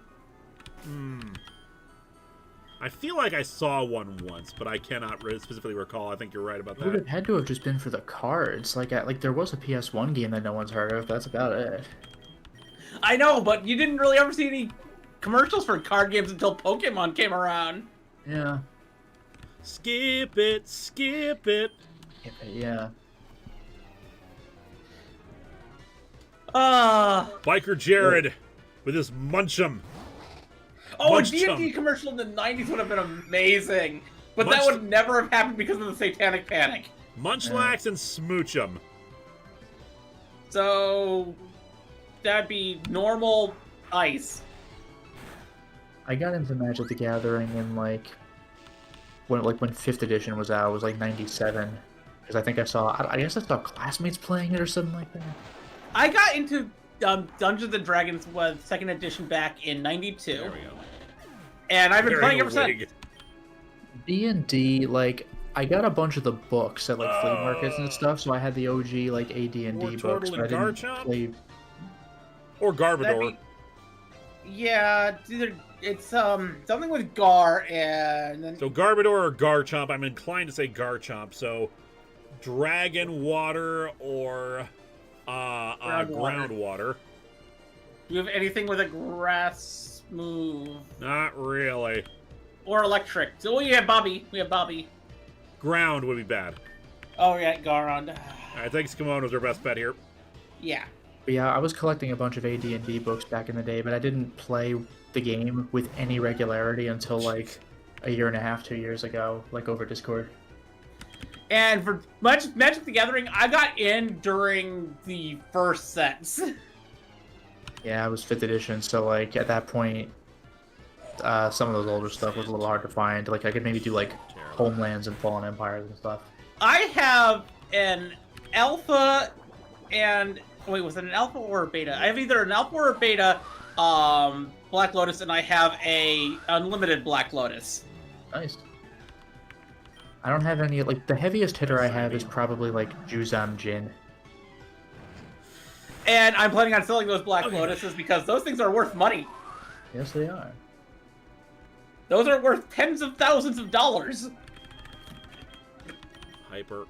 I feel like I saw one once, but I cannot specifically recall. I think you're right about It would have that. had to have just been for the cards. Like there was a PS1 game that no one's heard of. But that's about it. I know, but you didn't really ever see any commercials for card games until Pokemon came around. Yeah. Skip it, skip it. Yeah. Biker Jared with his Munch'em. Oh, a Munch D&D Chum. commercial in the 90s would have been amazing. But Munch- that would never have happened because of the Satanic Panic. Munchlax and Smooch'em. So that'd be normal ice. I got into Magic the Gathering in when 5th edition was out. It was like 97. Because I think I guess I saw classmates playing it or something like that. I got into Dungeons and Dragons was 2nd edition back in 92. There we go. And I've been Very playing ever since. wig. D&D, I got a bunch of the books at flea markets and stuff, so I had the OG AD&D War books, Turtle but I and didn't Garchomp? play. Or Garbodor. That'd Yeah, it's something with Gar and then So Garbodor or Garchomp. I'm inclined to say Garchomp. So Dragon Water or Groundwater. Do you have anything with a grass move Not really. or electric? So we have Bobby. Ground would be bad. Oh yeah, Garond. I think Skimono's our best bet here. Yeah. But yeah, I was collecting a bunch of AD&D books back in the day, but I didn't play the game with any regularity until a year and a half, 2 years ago, over Discord. And for Magic the Gathering, I got in during the first sets. Yeah, I was 5th edition, so at that point, some of those older stuff was a little hard to find. I could maybe do Homelands and Fallen Empires and stuff. I have an alpha and Wait, was it an alpha or a beta? I have either an alpha or a beta Black Lotus, and I have a unlimited Black Lotus. Nice. I don't have any, like, the heaviest hitter I have is probably, like, Juzam Jin. And I'm planning on selling those Black Lotuses because those things are worth money. Yes, they are. Those are worth tens of thousands of dollars. Hyper.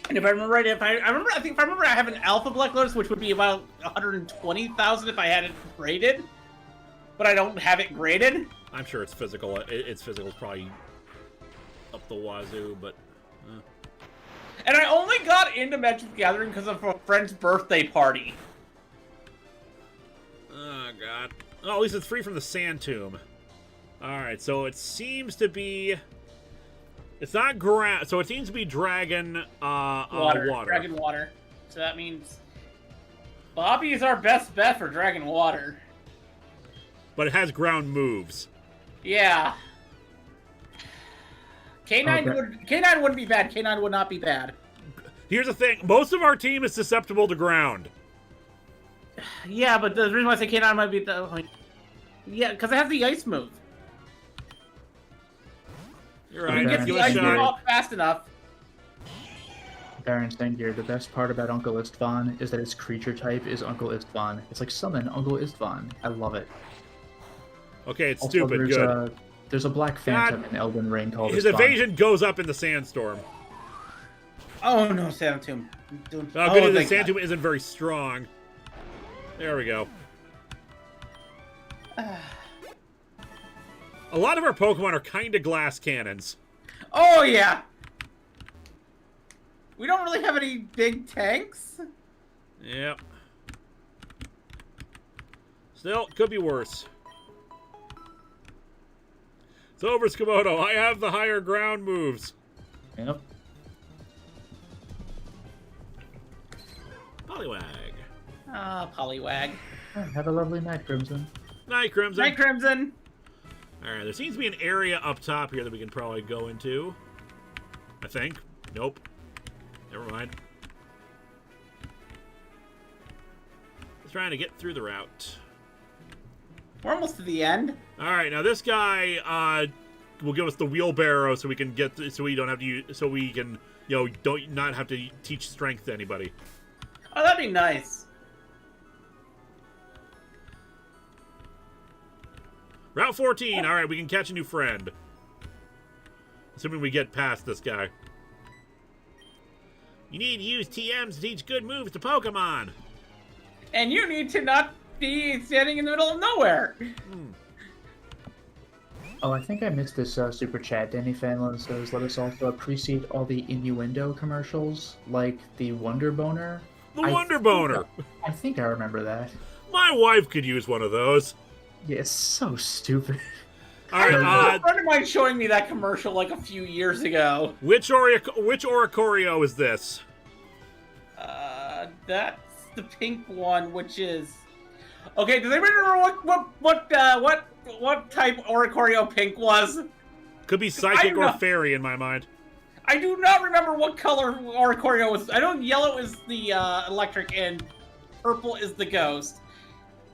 And if I remember right, I remember I have an Alpha Black Lotus, which would be about 120,000 if I had it graded. But I don't have it graded. I'm sure it's physical. Its physical is probably up the wazoo, but. And I only got into Magic the Gathering because of a friend's birthday party. Oh god. Oh, at least it's free from the Sand Tomb. Alright, so it seems to be... It's not ground, so it seems to be dragon water. Dragon water. So that means Bobby is our best bet for dragon water. But it has ground moves. Yeah. K9 wouldn't be bad. K9 would not be bad. Here's the thing. Most of our team is susceptible to ground. Yeah, but the reason why I say K9 might be the... Like, yeah, because it has the ice move. You're right. You can get the ice move off fast enough. Baron Stengier, the best part about Uncle Istvan is that its creature type is Uncle Istvan. It's like summon Uncle Istvan. I love it. Okay, it's Also, stupid. Good. There's a black phantom in Elden Ring called His Istvan. evasion goes up in the sandstorm. Oh no, Sand Tomb. Oh, good. The Sand Tomb isn't very strong. There we go. A lot of our Pokemon are kind of glass cannons. Oh yeah. We don't really have any big tanks. Yep. Still, could be worse. It's over, Skimoto. I have the higher ground moves. Yep. Poliwag. Ah, Poliwag. Have a lovely night, Crimson. Night, Crimson. Night, Crimson. Alright, there seems to be an area up top here that we can probably go into. I think. Nope. Never mind. Just trying to get through the route. We're almost to the end. Alright, now this guy will give us the wheelbarrow so we can get so we don't have to use, so we can, you know, not have to teach strength to anybody. Oh, that'd be nice. Route 14. Alright, we can catch a new friend. Assuming we get past this guy. You need to use TMs to teach good moves to Pokemon. And you need to not be standing in the middle of nowhere. Oh, I think I missed this super chat. Danny Fanlon says, let us also appreciate all the innuendo commercials, like the Wonder Boner. The Wonder Boner. I think I remember that. My wife could use one of those. Yeah, it's so stupid. All right, a friend of mine showing me that commercial like a few years ago. Which Oricorio is this? That's the pink one, which is... Okay, does anybody remember what type Oricorio pink was? Could be psychic or fairy in my mind. I do not remember what color Oricorio was. I know yellow is the electric and purple is the ghost.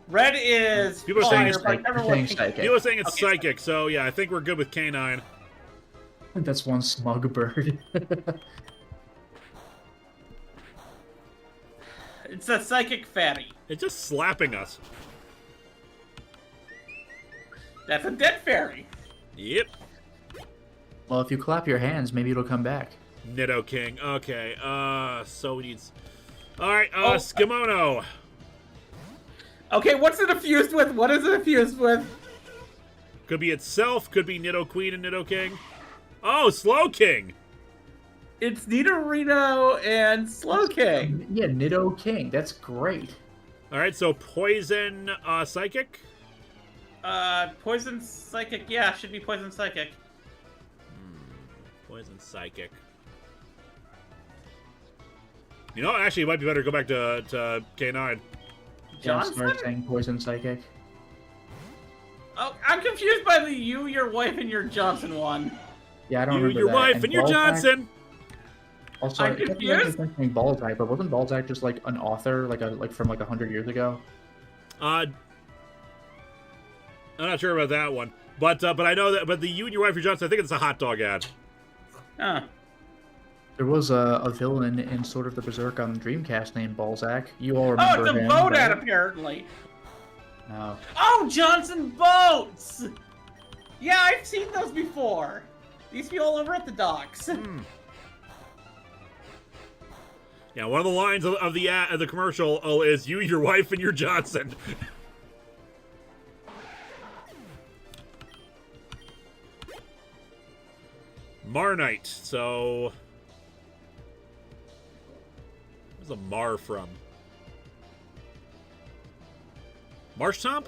Red is People are saying it's psychic. People are saying it's psychic, so yeah, I think we're good with K9. That's one smug bird. It's a psychic fairy. It's just slapping us. That's a dead fairy. Yep. Well, if you clap your hands, maybe it'll come back. Nidoking. Okay, so we need... Alright, Skimono. Okay, what's it fused with? What is it fused with? Could be itself, could be Nidoqueen and Nidoking. Oh, Slowking! It's Nidorino and Slowking. Yeah, Nidoking. That's great. Alright, so Poison Psychic? Poison Psychic. Yeah, should be Poison Psychic. Poison Psychic. You know, actually, it might be better to go back to K9. Johnson? Start saying Poison Psychic. Oh, I'm confused by the your wife, and your Johnson one. Yeah, I don't remember Your that. wife and your Ballpark? Johnson! Also, I'm I kept confused. mentioning Balzac, but wasn't Balzac just like an author, like from like 100 years ago? I'm not sure about that one, but I know that. But the You and Your Wife, Your Johnson, I think it's a hot dog ad. Huh. There was a villain in sort of the Berserk on Dreamcast named Balzac. You all Oh, remember it's a him? boat right? ad, apparently. No. Oh, Johnson boats! Yeah, I've seen those before. They used to be all over at the docks. Yeah, one of the lines of the commercial is "You, Your Wife, and Your Johnson." Marnite. So, where's the Mar from? Marshtomp?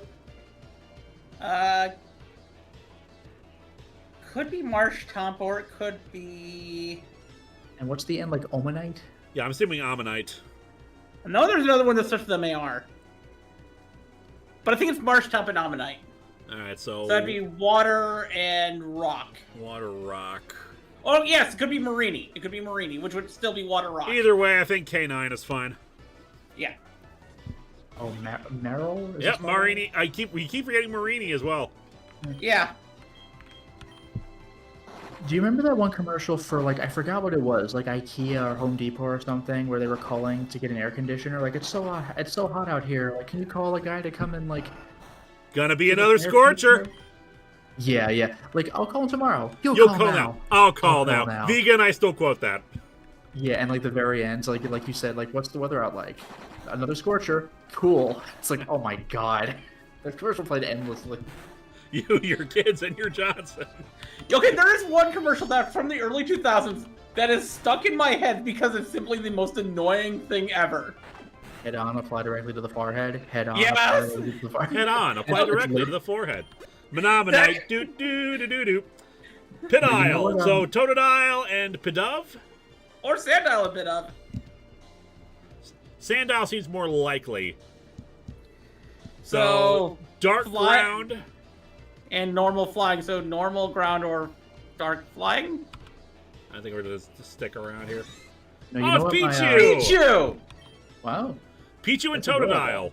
Could be Marshtomp, or it could be... And what's the end, like Omanite? Yeah, I'm assuming Ammonite. No, there's another one that starts with MAR. But I think it's Marshtomp and Ammonite. Alright, so... So that'd be water and rock. Water Rock. Oh, yes, it could be Marini. It could be Marini, which would still be water rock. Either way, I think K9 is fine. Yeah. Oh, Meryl? Is Yep, this one? Marini. We keep forgetting Marini as well. Yeah. Do you remember that one commercial for, like, I forgot what it was, like IKEA or Home Depot or something, where they were calling to get an air conditioner? Like, it's so hot out here. Like, can you call a guy to come and, like... Gonna be another scorcher. Yeah. Like, I'll call him tomorrow. You'll You'll call call now. now. I'll call now. Vegan, I still quote that. Yeah, and, like, the very end, like you said, like, what's the weather out like? Another scorcher. Cool. It's like, oh my god. The commercial played endlessly. You, your kids, and your Johnson. Okay, there is one commercial that from the early 2000s that is stuck in my head because it's simply the most annoying thing ever. Head on, apply directly to the forehead. Head on, Yes! apply directly to the forehead. Head on, apply directly to the forehead. Menominite, doo-doo-doo-doo-doo. Pidile, so Totodile and Pidove? Or Sandile a bit of. Sandile seems more likely. So, dark fly- ground. And normal flying, so normal ground or dark flying? I think we're just stick around here. No, you Oh, know it's what Pichu! Pichu! Wow. Pichu and That's adorable. Totodile.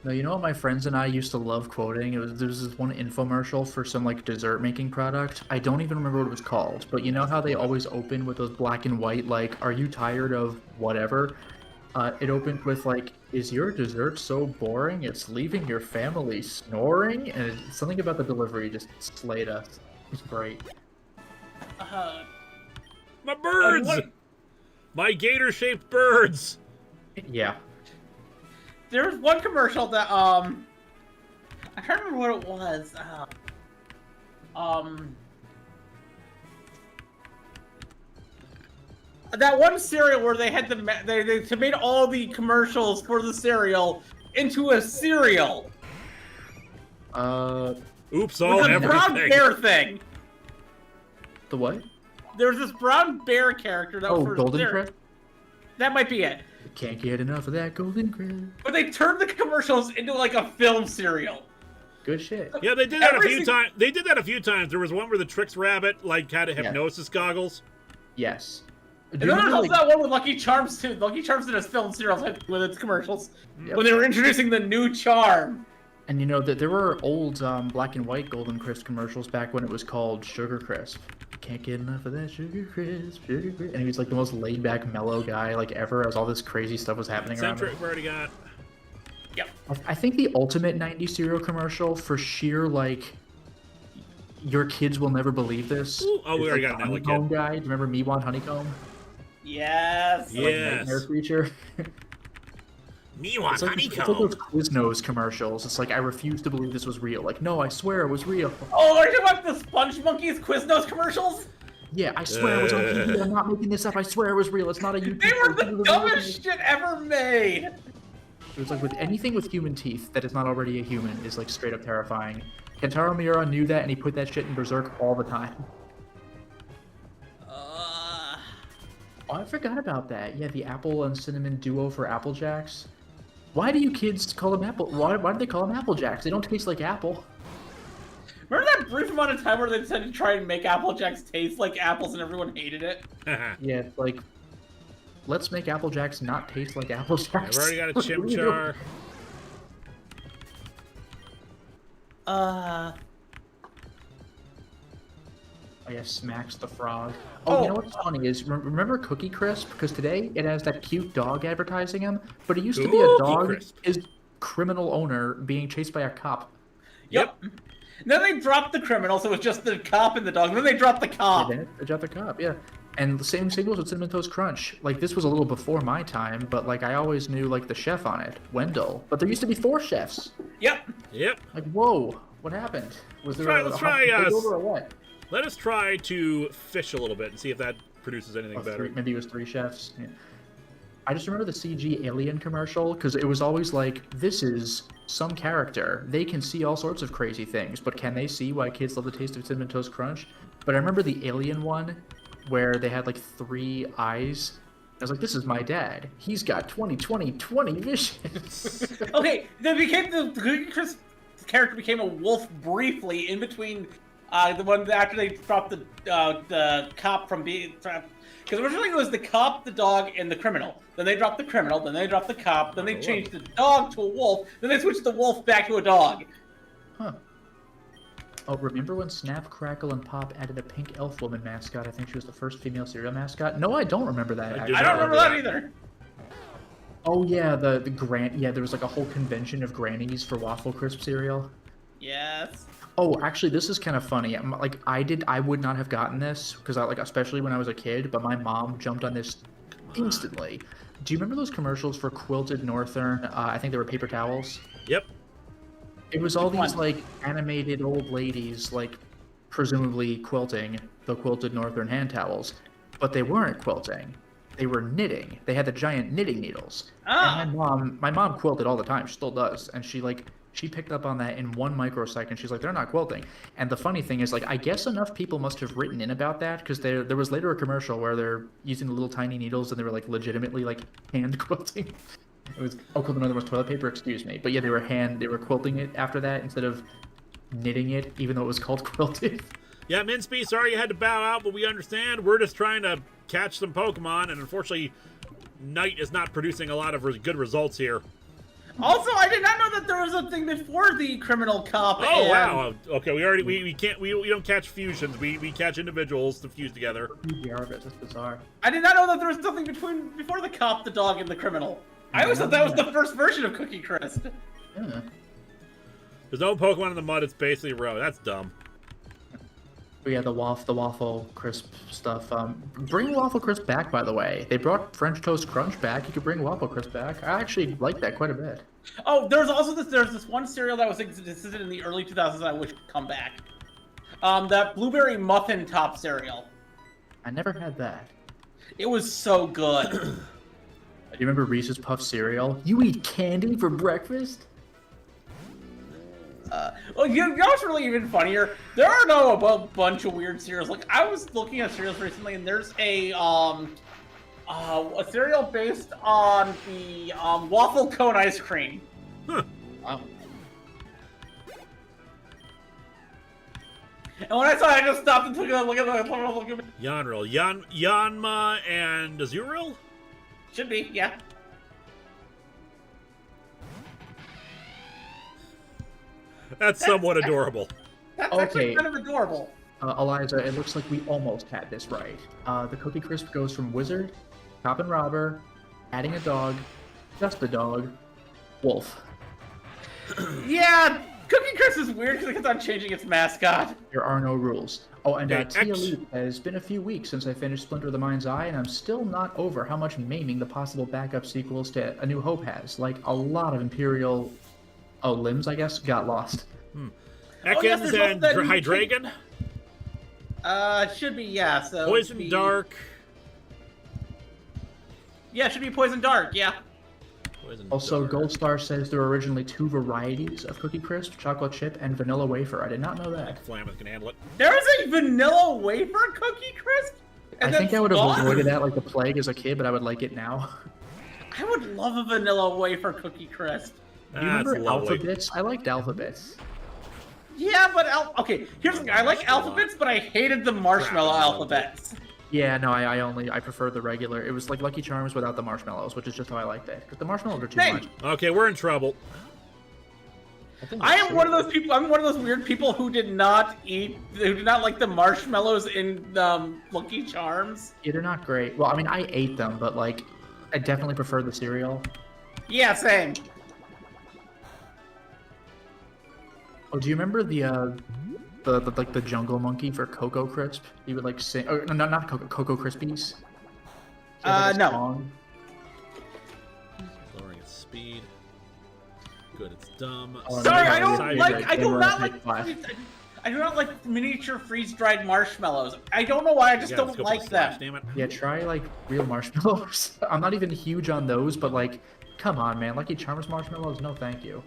No, you know what my friends and I used to love quoting? There was this one infomercial for some like dessert making product. I don't even remember what it was called, but you know how they always open with those black and white like, "Are you tired of whatever?" It opened with like, "Is your dessert so boring it's leaving your family snoring?" And something about the delivery just slayed us. It's great. My birds! My gator-shaped birds! Yeah. There was one commercial that, I can't remember what it was. That one cereal where they had they made all the commercials for the cereal into a cereal. Oops, all With a everything. brown bear thing. The what? There's this brown bear character that was for Golden cereal. Crisp? That might be it. Can't get enough of that Golden Crisp. But they turned the commercials into like a film serial. Good shit. Yeah, they did that a Every few sing- times. They did that a few times. There was one where the Trix Rabbit like had a hypnosis goggles. Yes. And then there's also that one with Lucky Charms too. Lucky Charms did a film serial with its commercials Yep. when they were introducing the new charm. And you know that there were old black and white Golden Crisp commercials back when it was called Sugar Crisp. Can't get enough of that Sugar Crisp, Sugar Crisp. And he was like the most laid back, mellow guy like ever as all this crazy stuff was happening around Centric, him. we've already got. Yep. I think the ultimate 90s cereal commercial for sheer like your kids will never believe this. Ooh, oh, we is, already like, got an the Ella Honeycomb kid. guy. Do you remember Miwan Honeycomb? Yes. Yeah. Like Yes. nightmare creature. Me want It's like honeycomb. those Quiznos commercials. It's like, I refuse to believe this was real. Like, no, I swear it was real. Oh, are you talking about the Sponge Monkeys Quiznos commercials? Yeah, I swear it was on TV. I'm not making this up. I swear it was real. It's not a YouTube. They were the dumbest shit ever made. It was like with anything with human teeth that is not already a human is like straight up terrifying. Kentaro Miura knew that and he put that shit in Berserk all the time. Oh, I forgot about that. Yeah, the apple and cinnamon duo for Apple Jacks. Why do you kids call them apple? Why do they call them Apple Jacks? They don't taste like apple. Remember that brief amount of time where they decided to try and make Apple Jacks taste like apples and everyone hated it? Yeah, like let's make Apple Jacks not taste like Apple Jacks. I've already got a What are we doing? chimchar. Oh yeah, smacks the frog. Oh, you know what's funny is, remember Cookie Crisp? Because today it has that cute dog advertising him, but it used to be a Cookie dog, Crisp. his criminal owner being chased by a cop. Yep. Then they dropped the criminal, so it's just the cop and the dog. Then they dropped the cop. They dropped the cop, yeah. And the same goes with Cinnamon Toast Crunch. Like, this was a little before my time, but like I always knew like the chef on it, Wendell. But there used to be 4 chefs. Yep. Yep. Like, whoa, what happened? Was there Let's try, takeover or what? Let us try to fish a little bit and see if that produces anything better. Maybe it was 3 chefs. Yeah. I just remember the CG Alien commercial because it was always like, this is some character. They can see all sorts of crazy things, but can they see why kids love the taste of Cinnamon Toast Crunch? But I remember the Alien one where they had like 3 eyes. I was like, this is my dad. He's got 20 vision. Okay, the Cookie Crisp character became a wolf briefly in between the one after they dropped the cop from being trapped. Because originally it was the cop, the dog, and the criminal. Then they dropped the criminal, then they dropped the cop, then they changed the dog to a wolf, then they switched the wolf back to a dog. Huh. Oh, remember when Snap, Crackle, and Pop added a pink elf woman mascot? I think she was the first female cereal mascot. No, I don't remember that. I I don't remember that either. Oh yeah, the there was like a whole convention of grannies for Waffle Crisp cereal. Yes. Oh, actually, this is kind of funny. Like, I would not have gotten this because especially when I was a kid, but my mom jumped on this instantly. Do you remember those commercials for Quilted Northern? I think they were paper towels. Yep. It was all these like animated old ladies, like presumably quilting the Quilted Northern hand towels, but they weren't quilting. They were knitting. They had the giant knitting needles. And my mom quilted all the time. She still does, and she picked up on that in 1 microsecond. She's like, they're not quilting. And the funny thing is, like, I guess enough people must have written in about that because there was later a commercial where they're using the little tiny needles and they were like legitimately like hand quilting. It was Quilted Northern was toilet paper, excuse me. But yeah, they were quilting it after that instead of knitting it, even though it was called quilted. Yeah, Minsby, sorry you had to bow out, but we understand. We're just trying to catch some Pokemon, and unfortunately, Night is not producing a lot of good results here. Also, I did not know that there was a thing before the criminal cop. Oh wow! Okay, we don't catch fusions. We catch individuals to fuse together. That's bizarre. I did not know that there was something before the cop, the dog, and the criminal. I always thought that was the first version of Cookie Crisp. Yeah. There's no Pokemon in the mud. It's basically Row. That's dumb. But yeah, the Waffle Crisp stuff. Bring Waffle Crisp back, by the way. They brought French Toast Crunch back. You could bring Waffle Crisp back. I actually like that quite a bit. Oh, there's this one cereal that was existed in the early 2000s that I wish would come back. That blueberry muffin top cereal. I never had that. It was so good. Do you remember Reese's Puff cereal? You eat candy for breakfast? Well, you know what's really even funnier? There are a bunch of weird cereals. Like, I was looking at cereals recently, and there's a cereal based on the waffle cone ice cream. Huh. Wow. And when I saw it, I just stopped and took a look at the Yanril. Yanma and Azurill? Should be, yeah. That's somewhat adorable. That's actually kind of adorable. Eliza, it looks like we almost had this right. The Cookie Crisp goes from Wizard, Cop and Robber, adding a dog, just a dog, Wolf. Yeah, Cookie Crisp is weird because it keeps on changing its mascot. There are no rules. Oh, and Okay, Tia Lee, has been a few weeks since I finished Splinter of the Mind's Eye, and I'm still not over how much maiming the possible backup sequels to A New Hope has. Like, a lot of Imperial... limbs, I guess, got lost. Ekans and Hydreigon? Should be, yeah. So Poison Dark. Yeah, should be Poison Dark, yeah. Also, Goldstar says there were originally 2 varieties of Cookie Crisp, chocolate chip and vanilla wafer. I did not know that. Flameth can handle it. There is a vanilla wafer Cookie Crisp? I think I would have avoided that like the plague as a kid, but I would like it now. I would love a vanilla wafer Cookie Crisp. Do you remember Alphabets? I liked Alphabets. Yeah, but okay, here's the thing. I like Alphabets, but I hated the marshmallow Alphabets. Yeah, no, I prefer the regular. It was like Lucky Charms without the marshmallows, which is just how I liked it. Because the marshmallows are too Hey! much. Okay, we're in trouble. I am one of those people. I'm one of those weird people who did not like the marshmallows in Lucky Charms. Yeah, they're not great. Well, I mean, I ate them, but like, I definitely prefer the cereal. Yeah, same. Oh, do you remember the like the Jungle Monkey for Cocoa Crisp? He would like sing. Oh, no, not Cocoa Krispies. He has, like, a No. song. Lowering its speed. Good, it's dumb. Oh, Sorry, no, I don't Side like. effect. I do not like. Flash. I do not like miniature freeze-dried marshmallows. I don't know why. I just Yeah, don't let's go for like the slash, them. damn it. Yeah, try like real marshmallows. I'm not even huge on those, but like, come on, man. Lucky Charms marshmallows? No, thank you.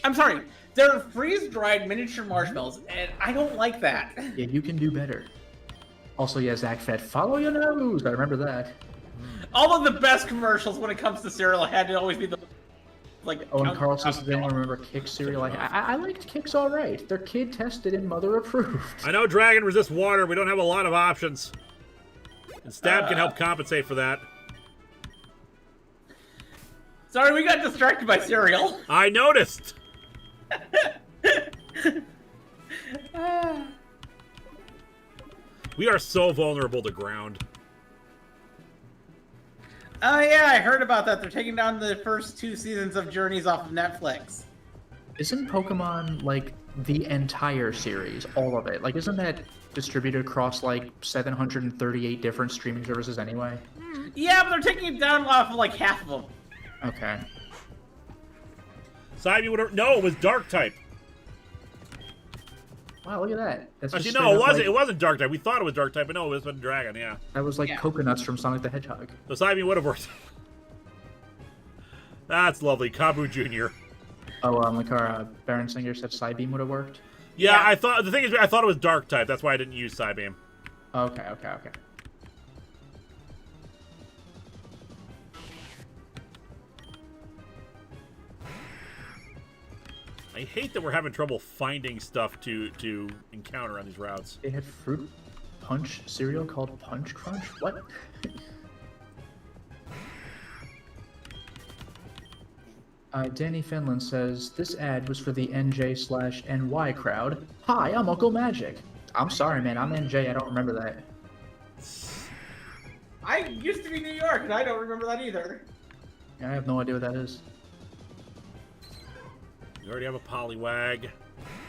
I'm sorry. They're freeze-dried miniature marshmallows, and I don't like that. Yeah, you can do better. Also, yeah, Zach Fett, follow your nose. I remember that. All of the best commercials when it comes to cereal had to always be the like. Oh, and Carl says, does anyone remember Kix cereal? I liked Kix all right. They're kid tested and mother approved. I know Dragon resists water. We don't have a lot of options. And Stab can help compensate for that. Sorry, we got distracted by cereal. I noticed. We are so vulnerable to ground. Oh yeah, I heard about that. They're taking down the first 2 seasons of Journeys off of Netflix. Isn't Pokemon like the entire series, all of it? Like, isn't that distributed across like 738 different streaming services anyway? Yeah, but they're taking it down off of like half of them. Okay. Side would no, it was Dark type. Wow, look at that. That's just Actually, no, straight it up, wasn't. like- It wasn't Dark type. We thought it was Dark type, but no, it was Dragon. Yeah. That was like Yeah. coconuts from Sonic the Hedgehog. So Side would have worked. That's lovely, Kabu Jr. Oh, Linkara, Baron Singer said Psybeam would have worked. Yeah, Yeah. I thought the thing is, I thought it was Dark type. That's why I didn't use Psybeam. Okay. I hate that we're having trouble finding stuff to encounter on these routes. They had fruit punch cereal called Punch Crunch? What? Danny Finland says, this ad was for the NJ/NY crowd. Hi, I'm Uncle Magic. I'm sorry, man. I'm NJ. I don't remember that. I used to be New York, and I don't remember that either. I have no idea what that is. We already have a Poliwag.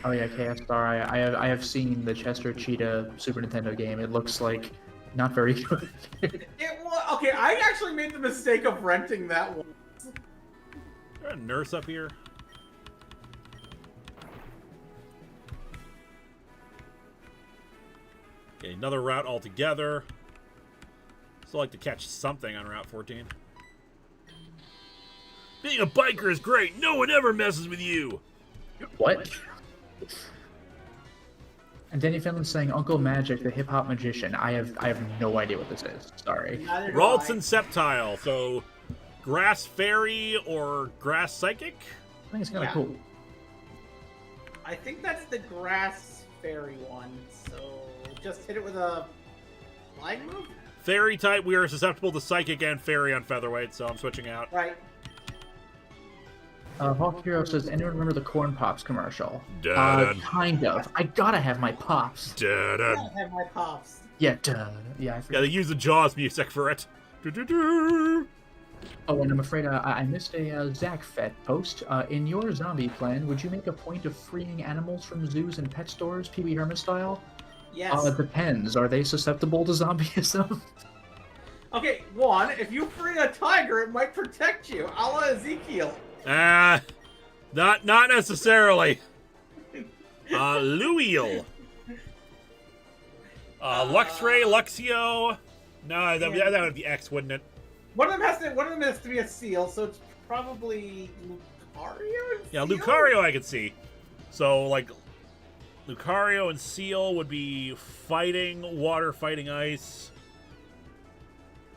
Oh yeah, KSR. I have seen the Chester Cheetah Super Nintendo game. It looks like not very good. Okay, I actually made the mistake of renting that one. Is there a nurse up here? Okay, another route altogether. Still like to catch something on Route 14. Being a biker is great. No one ever messes with you. What? And Danny Finland's saying Uncle Magic, the hip hop magician. I have no idea what this is. Sorry. Neither do Ralston I. Septile. So, Grass Fairy or Grass Psychic? I think it's kind of Yeah. cool. I think that's the grass fairy one. So just hit it with a flying move. Fairy type, we are susceptible to Psychic and Fairy on Featherweight, so I'm switching out. Right. Hawk Hero says, anyone remember the Corn Pops commercial? Dun. Kind of. I gotta have my Pops. Dun-dun. I have my pops. Yeah, duh. Yeah, I Yeah, forgot. they use the Jaws music for it. Do-do-do. Oh, and I'm afraid I missed a Zach Fett post. In your zombie plan, would you make a point of freeing animals from zoos and pet stores, Pee Wee Herman style? Yes. Depends. Are they susceptible to zombieism? Okay, one, if you free a tiger, it might protect you, a la Ezekiel. Not necessarily. Luiel. Luxray, Luxio. No, that would be X, wouldn't it? One of them has to be a seal, so it's probably Lucario. Yeah, Seal? Lucario I could see. So, like, Lucario and Seal would be fighting water, fighting ice.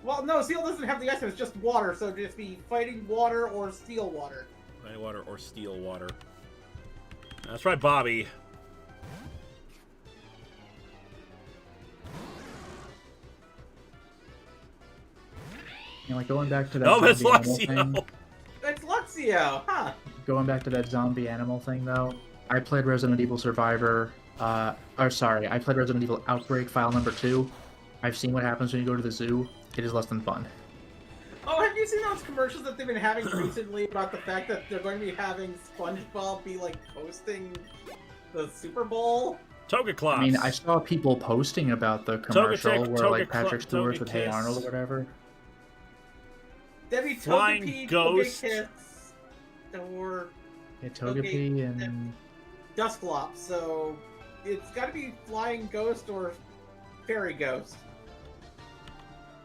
Well, no, seal doesn't have the ice. It's just water, so it'd just be fighting water or steel water. Fighting water or steel water. Let's try Bobby. You know, like going back to that No, it's zombie animal Luxio. thing. It's Luxio, huh? Going back to that zombie animal thing, though, I played Resident Evil Survivor. I played Resident Evil Outbreak File Number 2. I've seen what happens when you go to the zoo. It is less than fun. Oh, have you seen those commercials that they've been having recently about the fact that they're going to be having SpongeBob be like hosting the Super Bowl? Togekiss. I mean, I saw people posting about the commercial where like Patrick Stewart with Hey Togekiss. Arnold or whatever. Debbie Flying Togepi, Ghost. Togekiss, or Yeah, Togepi Okay, and Dusclops, so it's got to be Flying Ghost or Fairy Ghost.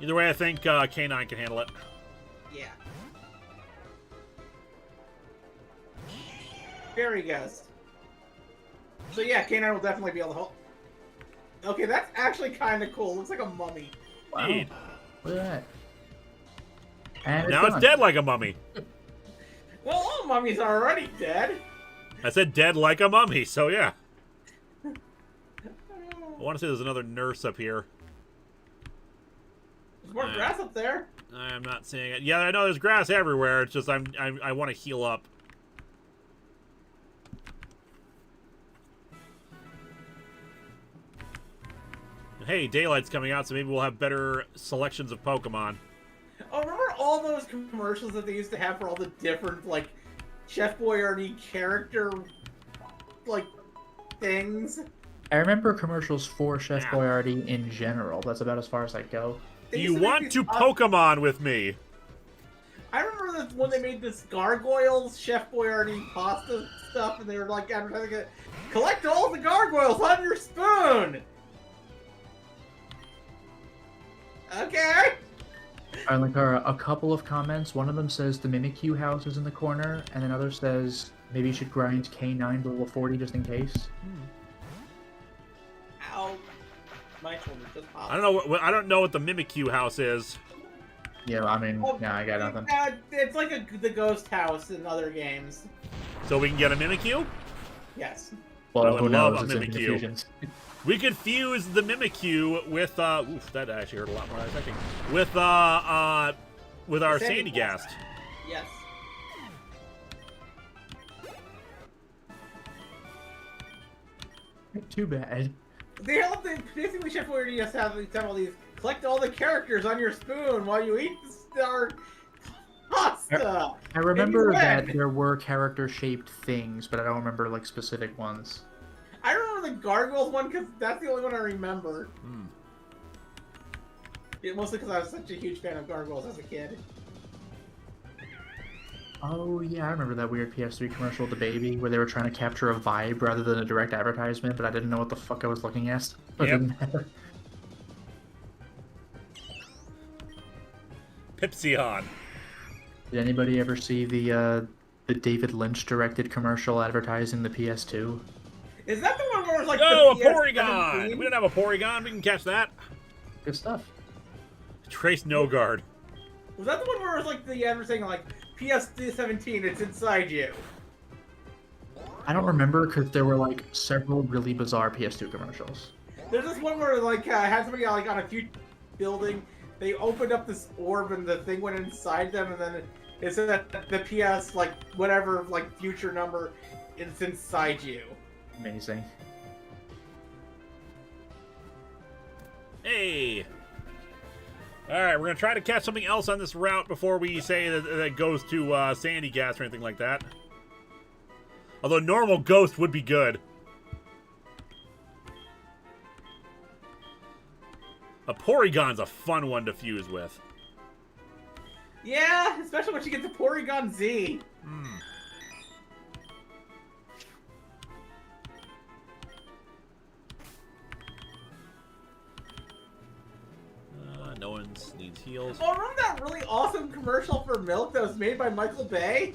Either way, I think K9 can handle it. Yeah. Fairy Ghost. So yeah, K9 will definitely be able to hold. Okay, that's actually kind of cool. Looks like a mummy. wow, Neat. look at that. And Now it's done. dead like a mummy. Well, all mummies are already dead. I said dead like a mummy, so yeah. I want to say there's another nurse up here. There's more grass up there. I'm not seeing it. Yeah, I know there's grass everywhere. It's just I want to heal up. Hey, daylight's coming out, so maybe we'll have better selections of Pokemon. Oh, remember all those commercials that they used to have for all the different, like, Chef Boyardee character, like, things? I remember commercials for Chef Yeah. Boyardee in general. That's about as far as I go. They You used make want these to Pokemon with me? I remember that when they made this gargoyles Chef Boyardee pasta stuff, and they were like advertising it. Collect all the gargoyles on your spoon. Okay. Alright, Linkara, a couple of comments. One of them says the Mimikyu house is in the corner, and another says maybe you should grind K9 to level 40 just in case. Ow. My shoulder just popped. I don't know what the Mimikyu house is. Yeah, I mean, Well, yeah, I got nothing. It's like the ghost house in other games. So we can get a Mimikyu? Yes. I Well, would who love knows? a It's Infinite Mimikyu. Fusions. We could fuse the Mimikyu with oof, that actually hurt a lot more than I was expecting. With our Sandygast. Yes. Too bad. They have basically Chef Boyardee just have all these. Collect all the characters on your spoon while you eat our pasta. I remember And you that win. there were character-shaped things, but I don't remember like specific ones. I remember the gargoyles one because that's the only one I remember. Yeah, mostly because I was such a huge fan of gargoyles as a kid. Oh yeah, I remember that weird PS3 commercial with the baby where they were trying to capture a vibe rather than a direct advertisement, but I didn't know what the fuck I was looking at. But it Yep. didn't matter. Pipsion. Did anybody ever see the David Lynch directed commercial advertising the PS2? Is that the one where it's like Oh, a the Porygon! PS17? We don't have a Porygon. We can catch that. Good stuff. Trace No Guard. Was that the one where it was like the advertising like PS17? It's inside you. I don't remember because there were like several really bizarre PS2 commercials. There's this one where like had somebody like on a huge building. They opened up this orb and the thing went inside them, and then it said that the PS like whatever like future number is inside you. Amazing. Hey. Alright, we're going to try to catch something else on this route before we say that it goes to Sandygast or anything like that. Although normal Ghost would be good. A Porygon's a fun one to fuse with. Yeah, especially once you get to Porygon Z. No one needs heals. Oh, remember that really awesome commercial for milk that was made by Michael Bay?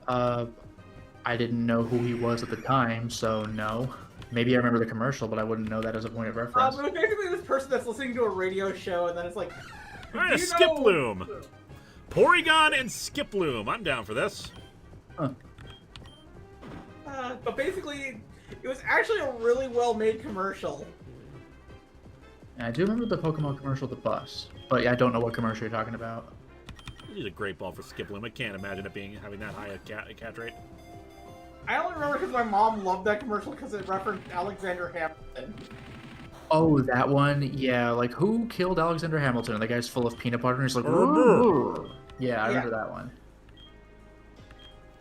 I didn't know who he was at the time, so no. Maybe I remember the commercial, but I wouldn't know that as a point of reference. It was basically this person that's listening to a radio show, and then it's like, Alright, a "Do you know-" Skiploom. Porygon and Skiploom. I'm down for this. Huh. But basically, it was actually a really well-made commercial. And I do remember the Pokemon commercial, the bus, but I don't know what commercial you're talking about. He's a great ball for Skiploom. I can't imagine it having that high a catch rate. I only remember because my mom loved that commercial because it referenced Alexander Hamilton. Oh, that one? Yeah, like, who killed Alexander Hamilton? And the guy's full of peanut butter, and he's like, "Ooh." Yeah, I remember that one.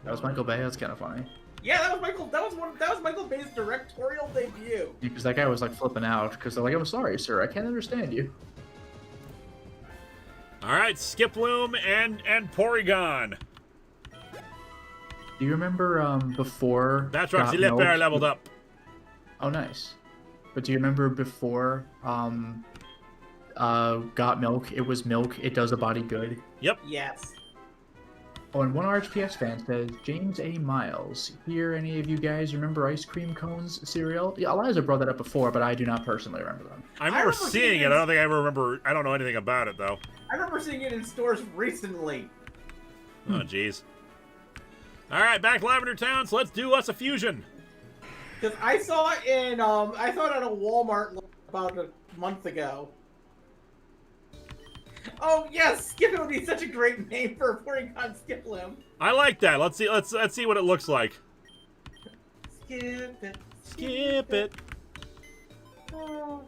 That was Michael Bay. That's kind of funny. Yeah, that was Michael. That was Michael Bay's directorial debut. Because that guy was like flipping out. Because they're like, "I'm sorry, sir, I can't understand you." All right, Skiploom and Porygon. Do you remember before? That's right. Zilipper leveled up. Oh, nice. But do you remember before Got Milk? It was milk. It does a body good. Yep. Yes. Oh, and one RHPS fan says, James A. Miles. Here, any of you guys remember ice cream cones cereal? Yeah, Eliza brought that up before, but I do not personally remember them. I remember seeing it. I don't think I ever remember. I don't know anything about it, though. I remember seeing it in stores recently. Oh, jeez. All right, back to Lavender Town, so let's do us a fusion. Because I saw it in, I saw it at a Walmart about a month ago. Oh yes, Skip It would be such a great name for a Porygon Skiploom. I like that. Let's see what it looks like. Skip it. Skip it. Oh.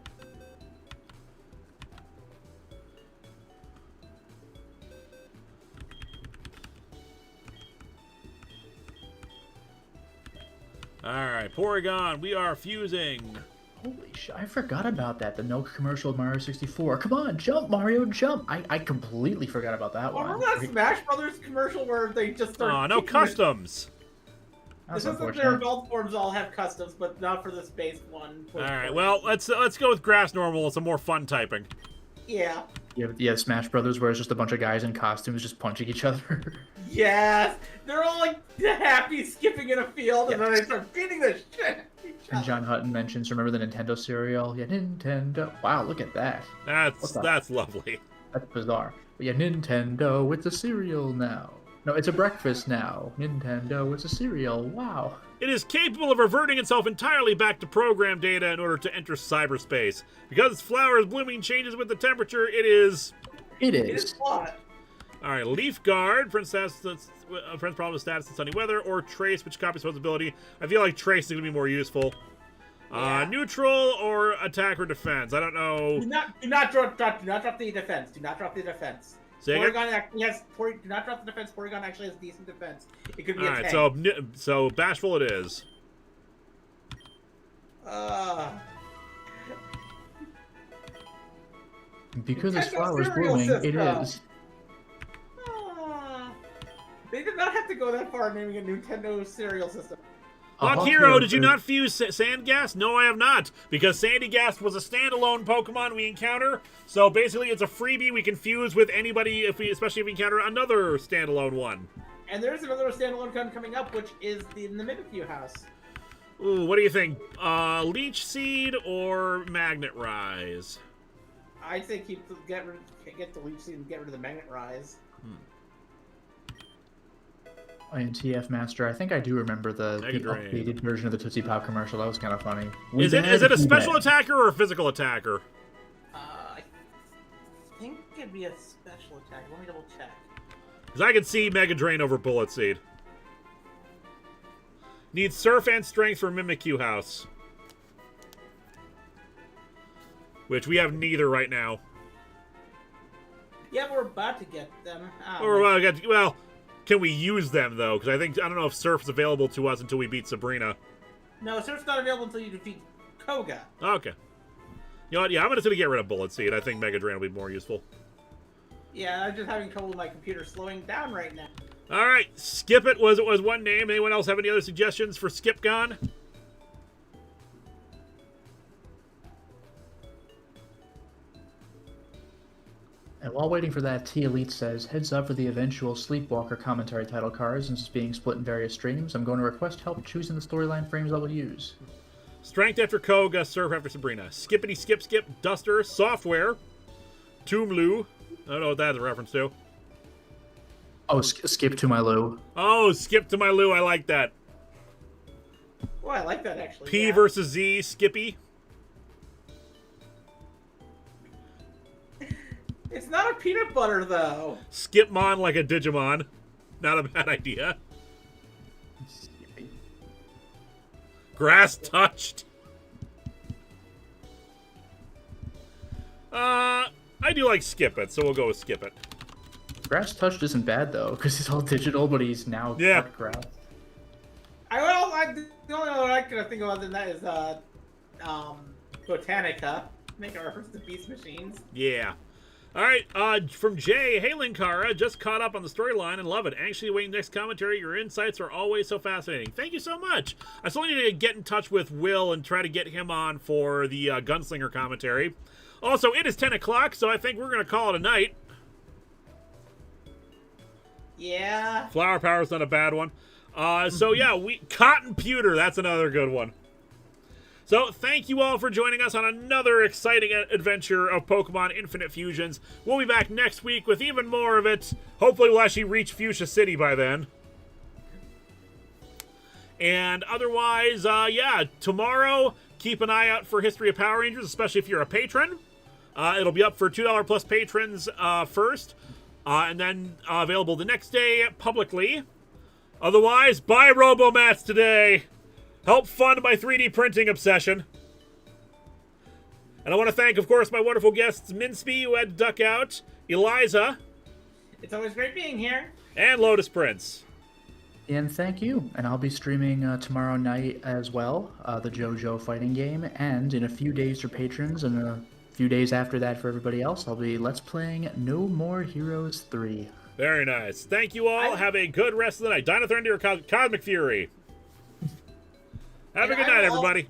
All right, Porygon, we are fusing. Holy shit, I forgot about that. The milk commercial of Mario 64. Come on, jump, Mario, jump. I completely forgot about that one. Remember that Smash Brothers commercial where they just started... Oh, no customs. This isn't their belt forms all have customs, but not for this base one. All right, well, let's go with grass normal. It's a more fun typing. Yeah. Yeah, Smash Brothers, where it's just a bunch of guys in costumes just punching each other. Yes! They're all like happy skipping in a field, and then they start beating the shit out of each other. And John Hutton mentions, remember the Nintendo cereal? Yeah, Nintendo. Wow, look at that. That's lovely. That's bizarre. But yeah, Nintendo, it's a cereal now. No, it's a breakfast now. Nintendo, it's a cereal. Wow. It is capable of reverting itself entirely back to program data in order to enter cyberspace. Because its flowers blooming changes with the temperature, it is... It is. It is plot. Alright, Leaf Guard, Prince problem with status and sunny weather, or Trace, which copies one's ability. I feel like Trace is going to be more useful. Yeah. Neutral or attack or defense. I don't know. Do not drop the defense. Do not drop the defense. Porygon actually has... Do not drop the defense. Porygon actually has decent defense. It could be a tank. Alright, so Bashful it is. Because its flowers blooming, it is. They did not have to go that far naming a Nintendo cereal system. Hawk Hero, did you not fuse Sandgas? No, I have not, because Sandygast was a standalone Pokemon we encounter. So basically, it's a freebie we can fuse with anybody, especially if we encounter another standalone one. And there's another standalone one coming up, which is in the Mimikyu house. Ooh, what do you think? Leech Seed or Magnet Rise? I'd say get the Leech Seed and get rid of the Magnet Rise. And TF Master, I think I do remember the updated version of the Tootsie Pop commercial. That was kind of funny. Is it a special attacker or a physical attacker? I think it'd be a special attack. Let me double check. Because I can see Mega Drain over Bullet Seed. Needs Surf and Strength for Mimikyu House. Which we have neither right now. Yeah, we're about to get them. Well, can we use them, though? Because I don't know if Surf's available to us until we beat Sabrina. No, Surf's not available until you defeat Koga. Okay. You know what? Yeah, I'm just going to get rid of Bullet Seed. I think Mega Drain will be more useful. Yeah, I'm just having trouble with my computer slowing down right now. All right, Skip It was one name. Anyone else have any other suggestions for Skipgon? And while waiting for that, T-Elite says, heads up for the eventual Sleepwalker commentary title cards, since it's being split in various streams. I'm going to request help choosing the storyline frames I will use. Strength after Koga, Surf after Sabrina. Skippity Skip Skip, Duster, Software, Toomlu. I don't know what that's a reference to. Oh, skip to my Lou. Oh, Skip to my Lou. I like that. Oh, I like that, actually. P versus Z, Skippy. It's not a peanut butter, though. Skipmon like a Digimon. Not a bad idea. Grass touched. I do like Skip It, so we'll go with Skip It. Grass touched isn't bad though, because he's all digital, but he's now part grass. The only other I could think of other than that is Botanica. Make a reference to Beast Machines. Yeah. All right, from Jay, hey Linkara, just caught up on the storyline and love it. Anxiously waiting next commentary. Your insights are always so fascinating. Thank you so much. I still need to get in touch with Will and try to get him on for the Gunslinger commentary. Also, it is 10 o'clock, so I think we're going to call it a night. Yeah. Flower Power's not a bad one. So yeah, Cotton Pewter, that's another good one. So thank you all for joining us on another exciting adventure of Pokemon Infinite Fusions. We'll be back next week with even more of it. Hopefully we'll actually reach Fuchsia City by then. And otherwise, yeah, tomorrow, keep an eye out for History of Power Rangers, especially if you're a patron. It'll be up for $2 plus patrons first, and then available the next day publicly. Otherwise, buy Robomats today. Help fund my 3D printing obsession. And I want to thank, of course, my wonderful guests, Minspy, who had to duck out, Eliza. It's always great being here. And Lotus Prince. And thank you. And I'll be streaming tomorrow night as well, the JoJo fighting game. And in a few days for patrons, and a few days after that for everybody else, I'll be Let's Playing No More Heroes 3. Very nice. Thank you all. Have a good rest of the night. Dino Thunder or Cosmic Fury. Have a good night, everybody.